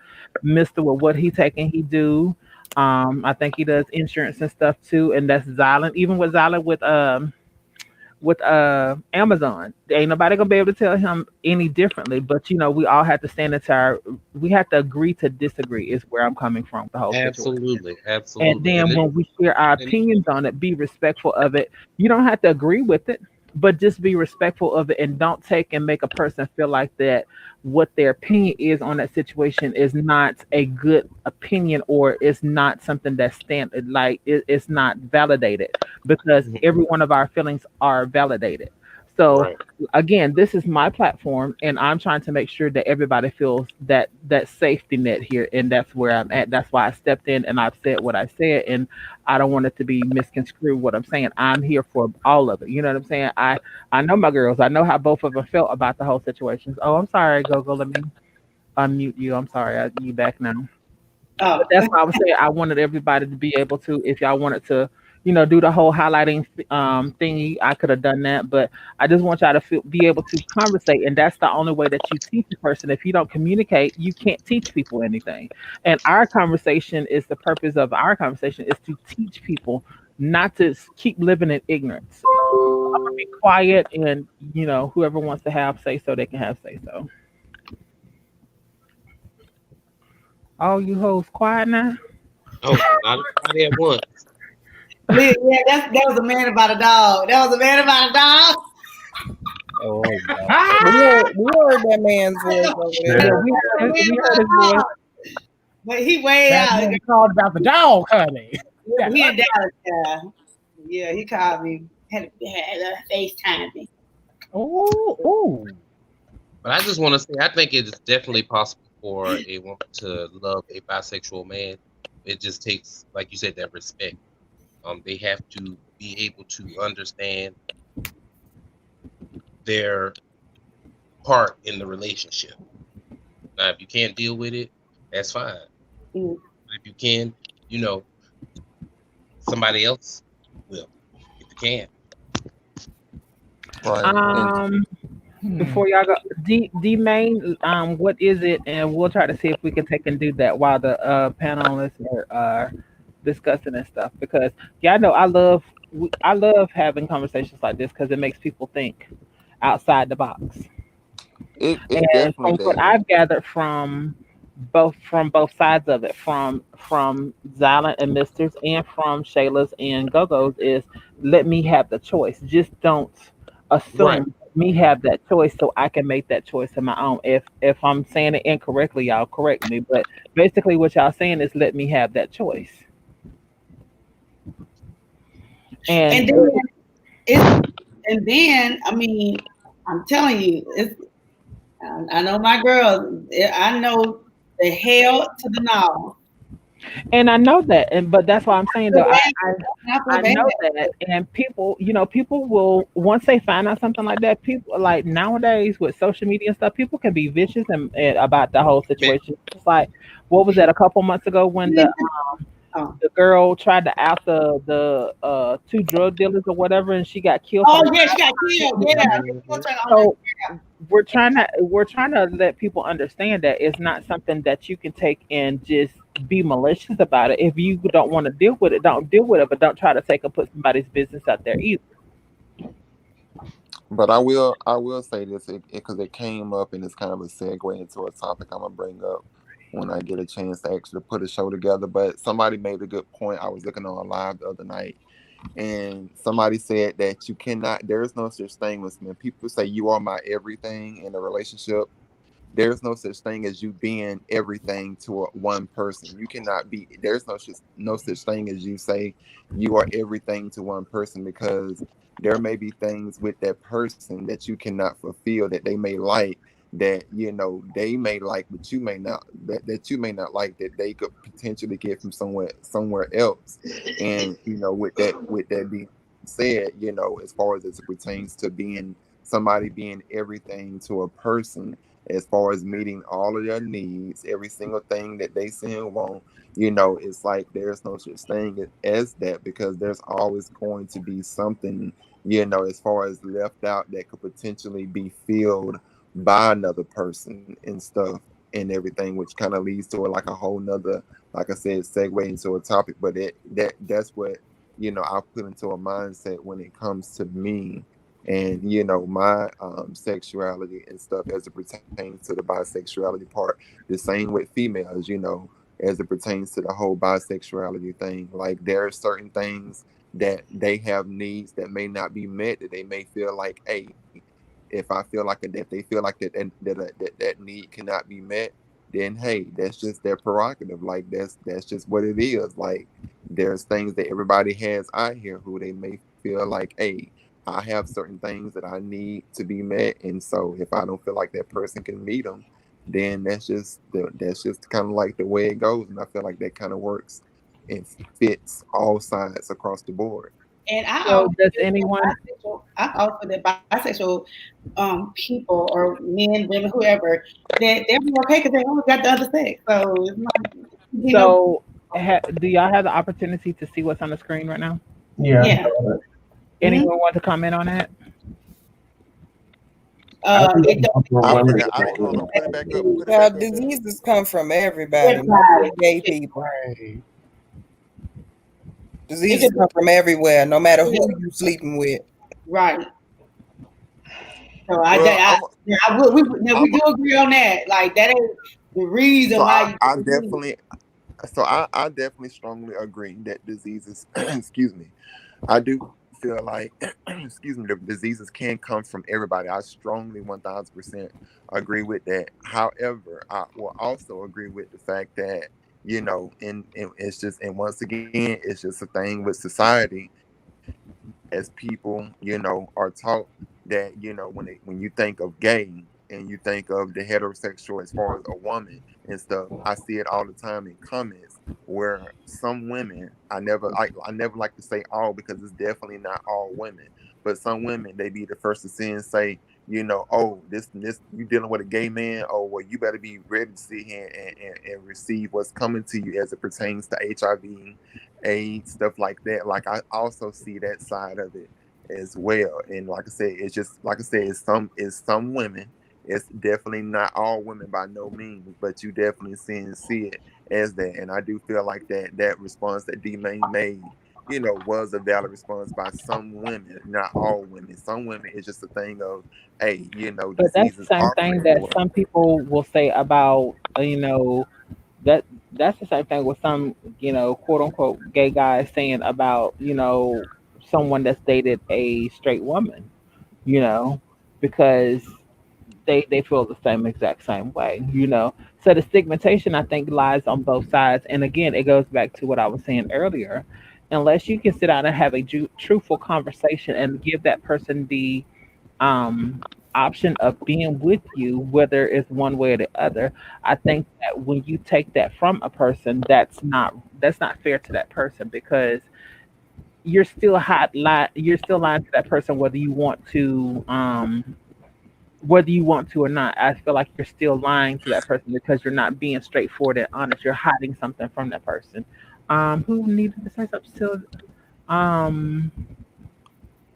Mr. with what he taking he do. I think he does insurance and stuff too, and that's Zylan. Even with Zylan with Amazon, ain't nobody gonna be able to tell him any differently. But we all have to stand into we have to agree to disagree. Is where I'm coming from with the whole situation. Absolutely, And absolutely. then when we share our And opinions on it, be respectful of it. You don't have to agree with it, but just be respectful of it and don't take and make a person feel like that what their opinion is on that situation is not a good opinion or it's not something that's it's not validated because Mhm. every one of our feelings are validated. So Right. again, this is my platform and I'm trying to make sure that everybody feels that safety net here, and that's where I'm at. That's why I stepped in and I've said what I said, and I don't want it to be misconstrued what I'm saying. I'm here for all of it. You know what I'm saying? I know my girls. I know how both of them felt about the whole situation. Oh, I'm sorry, Go. Let me unmute you. I'm sorry. You back now. But Oh, that's why I was saying I wanted everybody to be able to, if y'all wanted to, do the whole highlighting thingy, I could have done that. But I just want y'all to be able to conversate, and that's the only way that you teach a person. If you don't communicate, you can't teach people anything. And our conversation is the purpose of our conversation is to teach people not to keep living in ignorance. I'm gonna be quiet, and whoever wants to have say so, they can have say so. All you hoes quiet now. Oh, not everybody at once. yeah, that was a man about a dog. That was a man about a dog. Oh, We heard that man's voice over Yeah, there. we heard his voice. But he way That out. man called about the dog, honey. He in Dallas, yeah. Yeah, he called me. Had a FaceTime me. Oh, But I just want to say, I think it is definitely possible for a woman to love a bisexual man. It just takes, like you said, that respect. They have to be able to understand their part in the relationship. Now, if you can't deal with it, that's fine. Mm. If you can, somebody else will, if you can. Right. Before y'all go, D main, what is it? And we'll try to see if we can take and do that while the panelists are discussing and stuff. Because I know I love having conversations like this because it makes people think outside the box. It And definitely from what does. I've gathered from both sides of it, from Zyla and Misters and from Shayla's and Gogo's, is let me have the choice. Just don't assume Right. me have that choice so I can make that choice of my own. If I'm saying it incorrectly, y'all correct me. But basically what y'all saying is let me have that choice. And then I mean, I'm telling you, I know my girls. I know the hell to the no. And I know that, but that's why I'm saying though, I bad. know that, and people will, once they find out something like that, people like nowadays with social media and stuff, people can be vicious and about the whole situation. It's like, what was that a couple months ago when the girl tried to out the two drug dealers or whatever, and she got killed. Oh yeah, she got killed. Yeah. So we're trying to let people understand that it's not something that you can take and just be malicious about it. If you don't want to deal with it, don't deal with it, but don't try to take and put somebody's business out there either. But I will say this because it came up and it's kind of a segue into a topic I'm gonna bring up when I get a chance to actually put a show together. But somebody made a good point. I was looking on a live the other night, and somebody said that you cannot. There is no such thing as when people say you are my everything in a relationship. There's no such thing as you being everything to one person. You cannot be. There's no such thing as you say you are everything to one person, because there may be things with that person that you cannot fulfill, that they may like, that they may like, but you may not, that you may not like, that they could potentially get from somewhere else. And with that being said, as far as it pertains to being somebody being everything to a person, as far as meeting all of their needs, every single thing that they say and want, it's like there's no such thing as that, because there's always going to be something, as far as left out, that could potentially be filled by another person and stuff and everything, which kind of leads to like a whole nother, like I said, segue into a topic. But that's what, I put into a mindset when it comes to me and my sexuality and stuff, as it pertains to the bisexuality part. The same with females, as it pertains to the whole bisexuality thing. Like, there are certain things that they have needs that may not be met, that they may feel like, hey, if I feel like that, they feel like that need cannot be met, then hey, that's just their prerogative. Like, that's just what it is. Like, there's things that everybody has out here who they may feel like, hey, I have certain things that I need to be met, and so if I don't feel like that person can meet them, then that's just kind of like the way it goes. And I feel like that kind of works and fits all sides across the board. And So does anyone? I also that bisexual people or men, women, whoever, that they're okay because they only got the other sex. So it's not, So do y'all have the opportunity to see what's on the screen right now? yeah. Anyone want to comment on that? Diseases come from everybody, not just gay people. Right. Diseases come from everywhere, no matter who you're sleeping with. Right. So we do agree on that. Like, that ain't the reason why. I definitely strongly agree that diseases, excuse me, I do feel like, excuse me, the diseases can come from everybody. I strongly 1000% agree with that. However, I will also agree with the fact that, and it's just, and once again, it's just a thing with society, as people, are taught that, when you think of gay and you think of the heterosexual as far as a woman and stuff, I see it all the time in comments where some women, I never like to say all, because it's definitely not all women, but some women, they be the first to see and say, oh, this you dealing with a gay man, oh well, you better be ready to sit here and receive what's coming to you as it pertains to HIV, AIDS, stuff like that. Like, I also see that side of it as well. And like I said, it's just, like I said, it's some women. It's definitely not all women by no means, but you definitely see it as that. And I do feel like that response that D-Main made, was a valid response by some women, not all women. Some women, it's just a thing of, hey, But that's the same thing that some people will say about, that's the same thing with some, quote unquote gay guys saying about, someone that's dated a straight woman, because they feel the exact same way, So the stigmatization, I think, lies on both sides. And again, it goes back to what I was saying earlier. Unless you can sit down and have a truthful conversation and give that person the option of being with you, whether it's one way or the other, I think that when you take that from a person, that's not fair to that person, because you're still lying to that person, whether you want to or not. I feel like you're still lying to that person because you're not being straightforward and honest. You're hiding something from that person. Who needed to say something to?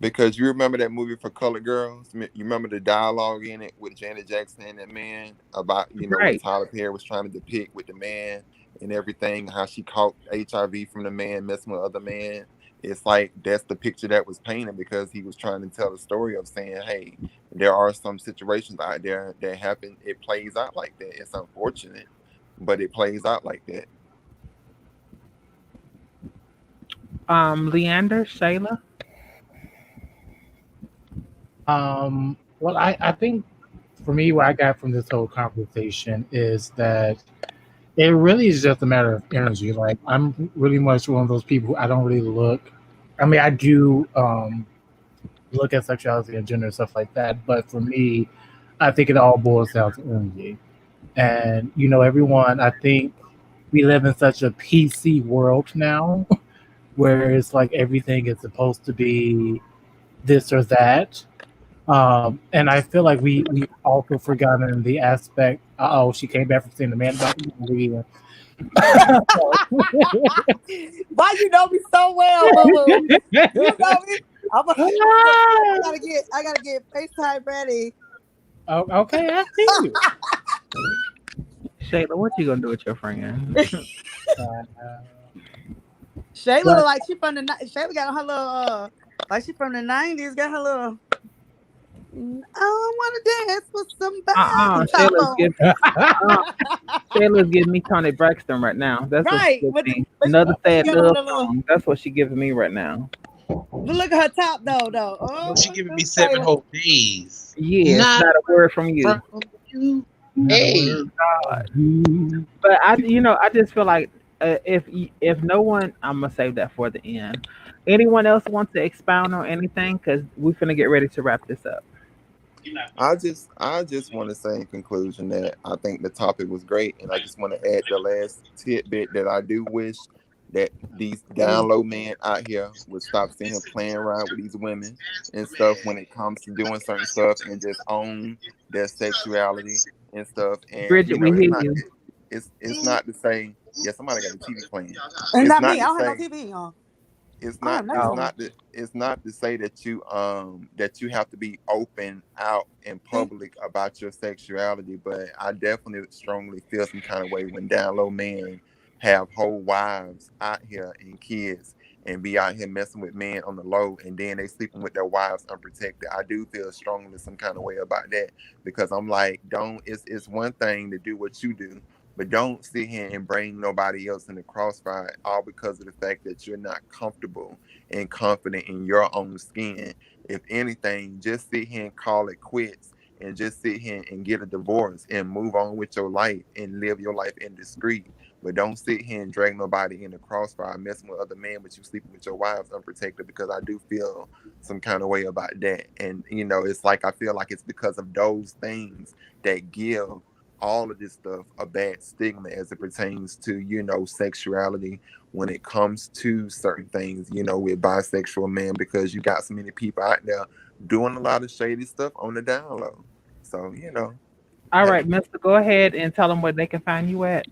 Because you remember that movie For Colored Girls? You remember the dialogue in it with Janet Jackson and that man about, what Tyler Perry was trying to depict with the man and everything, how she caught HIV from the man messing with other man it's like that's the picture that was painted because he was trying to tell the story of saying, hey, there are some situations out there that happen. It plays out like that. It's unfortunate, but it plays out like that. Leander, Shayla. Well, I think for me, what I got from this whole conversation is that it really is just a matter of energy. Like, I'm really much one of those people who I don't really look. I mean, I do look at sexuality and gender and stuff like that, but for me, I think it all boils down to energy. And everyone, I think we live in such a PC world now, where it's like everything is supposed to be this or that. And I feel like we also forgotten the aspect. She came back from seeing the man about again. Why you know me so well, boo-boo? You know me. I gotta get FaceTime ready. Oh, okay, I see you. Shayla, what you gonna do with your friend? Shayla look like she from the. Shayla got her little like she from the 90s. Got her little. I want to dance with somebody. Shayla's giving me Tony Braxton right now. That's right. Another sad love song. That's what she giving me right now. But look at her top though. Oh, she giving me 7 whole days. Yeah, not a word from you. Hey, but I just feel like if no one, I'm gonna save that for the end. Anyone else wants to expound on anything? Because we're finna get ready to wrap this up. I just want to say in conclusion that I think the topic was great, and I just want to add the last tidbit that I do wish that these down low men out here would stop seeing him playing around with these women and stuff when it comes to doing certain stuff and just own their sexuality and stuff. And Bridget, it's not to say, yeah, somebody got a TV playing. It's not me. I don't have no TV on. It's not to say that you have to be open out in public about your sexuality, but I definitely strongly feel some kind of way when down low men have whole wives out here and kids and be out here messing with men on the low, and then they sleeping with their wives unprotected. I do feel strongly some kind of way about that, because I'm like, it's one thing to do what you do, but don't sit here and bring nobody else in the crossfire, all because of the fact that you're not comfortable and confident in your own skin. If anything, just sit here and call it quits and just sit here and get a divorce and move on with your life and live your life in discreet. But don't sit here and drag nobody in the crossfire, messing with other men, but you sleeping with your wives unprotected, because I do feel some kind of way about that. And, it's like, I feel like it's because of those things that give all of this stuff a bad stigma as it pertains to, sexuality when it comes to certain things, with bisexual men, because you got so many people out there doing a lot of shady stuff on the down low. So, All right, Mr. Go ahead and tell them where they can find you at.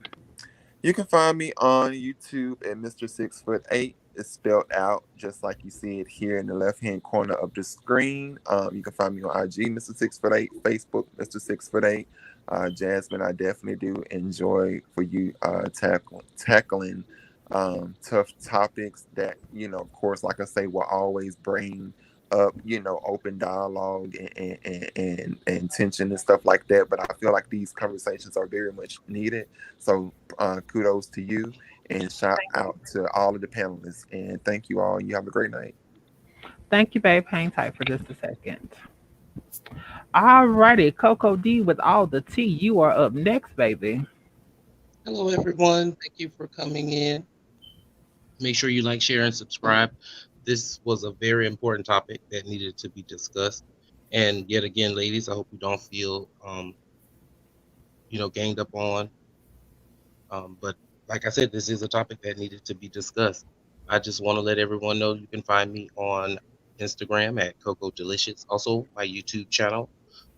You can find me on YouTube at Mr. 6'8". It's spelled out just like you see it here in the left-hand corner of the screen. You can find me on IG, Mr. 6'8", Facebook, Mr. 6'8". Jasmine, I definitely do enjoy for you tackling tough topics that, of course, like I say, will always bring up, open dialogue and tension and stuff like that. But I feel like these conversations are very much needed. So kudos to you, and shout out to all of the panelists. And thank you all. You have a great night. Thank you, babe. Hang tight for just a second. All righty, Coco D with all the tea. You are up next, baby. Hello, everyone. Thank you for coming in. Make sure you like, share, and subscribe. This was a very important topic that needed to be discussed. And yet again, ladies, I hope you don't feel, ganged up on. But like I said, this is a topic that needed to be discussed. I just want to let everyone know you can find me on Instagram at Coco Delicious. Also, my YouTube channel,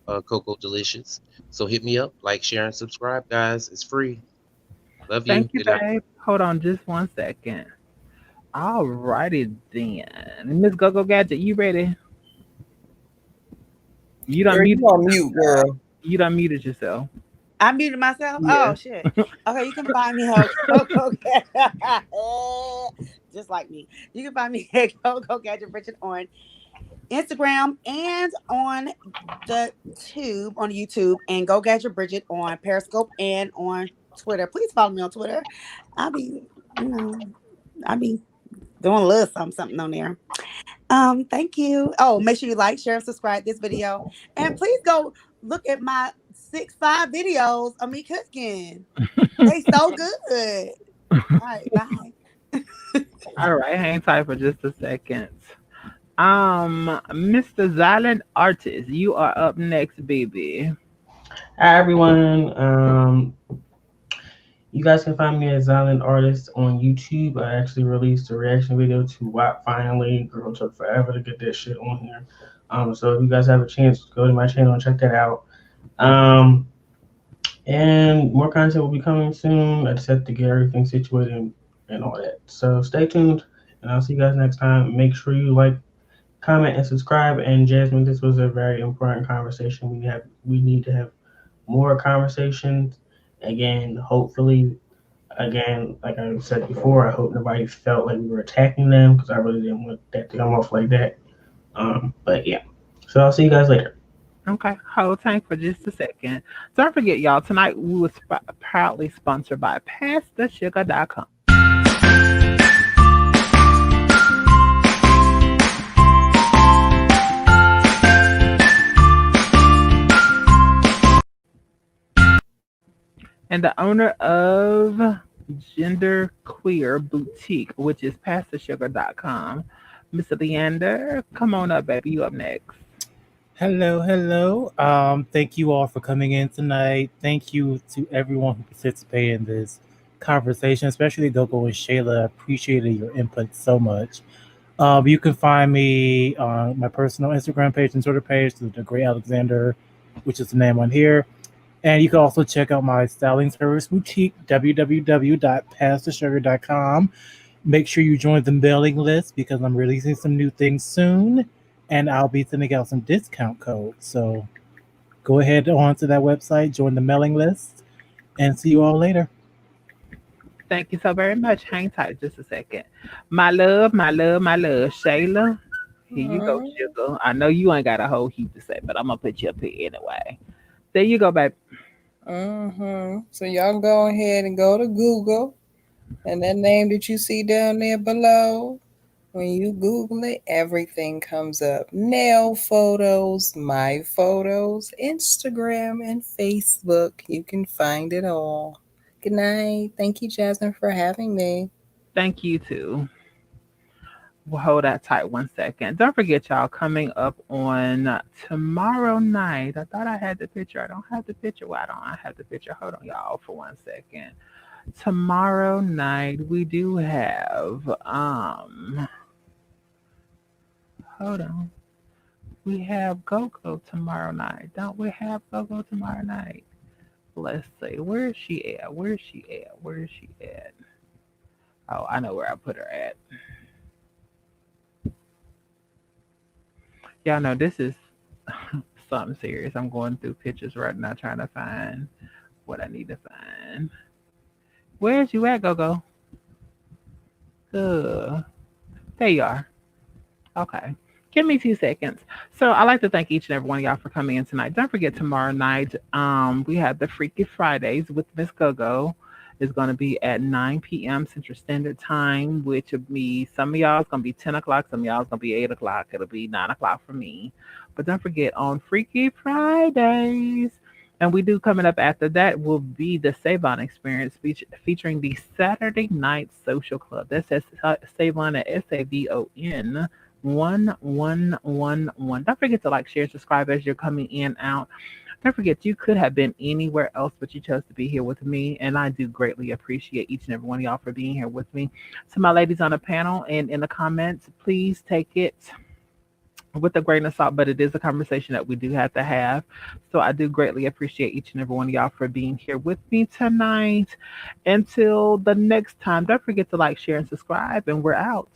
Coco Delicious. So hit me up, like, share, and subscribe, guys. It's free. Love you. Thank you, babe. Hold on just 1 second. All righty then. Miss Go-Go Gadget, you ready? You done muted on mute, girl. You done muted yourself. I muted myself? Yeah. Oh, shit. Okay, you can find me on Coco Just like like me. You can find me at Go Gadget Bridget on Instagram and on the YouTube, and Go Gadget Bridget on Periscope and on Twitter. Please follow me on Twitter. I'll be doing a little something on there. Thank you. Oh, make sure you like, share, and subscribe this video. And please go look at my 6'5" videos of me cooking. They so good. All right, bye. All right, hang tight for just a second. Mr. Silent Artist, you are up next, baby. Hi everyone. You guys can find me as Silent Artist on YouTube. I actually released a reaction video to WAP finally. Girl took forever to get that shit on here. So if you guys have a chance, go to my channel and check that out. And more content will be coming soon. I just have to get everything situated and all that. So stay tuned, and I'll see you guys next time. Make sure you like, comment, and subscribe. And Jasmine, this was a very important conversation. We need to have more conversations. Again, hopefully, like I said before, I hope nobody felt like we were attacking them, because I really didn't want that to come off like that. But yeah, so I'll see you guys later. Okay, hold tight for just a second. Don't forget, y'all, tonight we was proudly sponsored by PassTheSugar.com. And the owner of Gender Queer Boutique, which is PassTheSugar.com. Mr. Leander, come on up, baby. You up next. Hello. Thank you all for coming in tonight. Thank you to everyone who participated in this conversation, especially Gogo and Shayla. I appreciated your input so much. You can find me on my personal Instagram page and Twitter page, The Great Alexander, which is the name on here. And you can also check out my styling service boutique, www.passthesugar.com. Make sure you join the mailing list, because I'm releasing some new things soon, and I'll be sending out some discount codes. So go ahead onto that website, join the mailing list, and see you all later. Thank you so very much. Hang tight just a second. My love, Shayla. Here you go, sugar. I know you ain't got a whole heap to say, but I'm going to put you up here anyway. There you go, babe. So y'all go ahead and go to Google, and that name that you see down there below, when you Google it, everything comes up. Nail photos, my photos, Instagram, and Facebook. You can find it all. Good night. Thank you, Jasmine, for having me. Thank you, too. We'll hold that tight 1 second. Don't forget, y'all, coming up on tomorrow night. I thought I had the picture. I don't have the picture. Why don't I have the picture? Hold on, y'all, for 1 second. Tomorrow night, we do have, hold on. We have Gogo tomorrow night. Don't we have Gogo tomorrow night? Let's see. Where is she at? Oh, I know where I put her at. Y'all know this is something serious. I'm going through pictures right now trying to find what I need to find. Where's you at, Gogo? There you are. Okay. Give me 2 seconds. So I'd like to thank each and every one of y'all for coming in tonight. Don't forget, tomorrow night, we have the Freaky Fridays with Miss Gogo. It's going to be at 9 p.m. Central Standard Time, which will be, some of y'all it's going to be 10 o'clock, some of y'all it's going to be 8 o'clock. It'll be 9 o'clock for me. But don't forget, on Freaky Fridays, and we do coming up after that will be the Savon Experience, featuring the Saturday Night Social Club. That's Savon at SAVON 1111. Don't forget to like, share, and subscribe as you're coming in out. Don't forget, you could have been anywhere else, but you chose to be here with me, and I do greatly appreciate each and every one of y'all for being here with me. To my ladies on the panel and in the comments, please take it with a grain of salt, but it is a conversation that we do have to have. So I do greatly appreciate each and every one of y'all for being here with me tonight. Until the next time, don't forget to like, share, and subscribe, and we're out.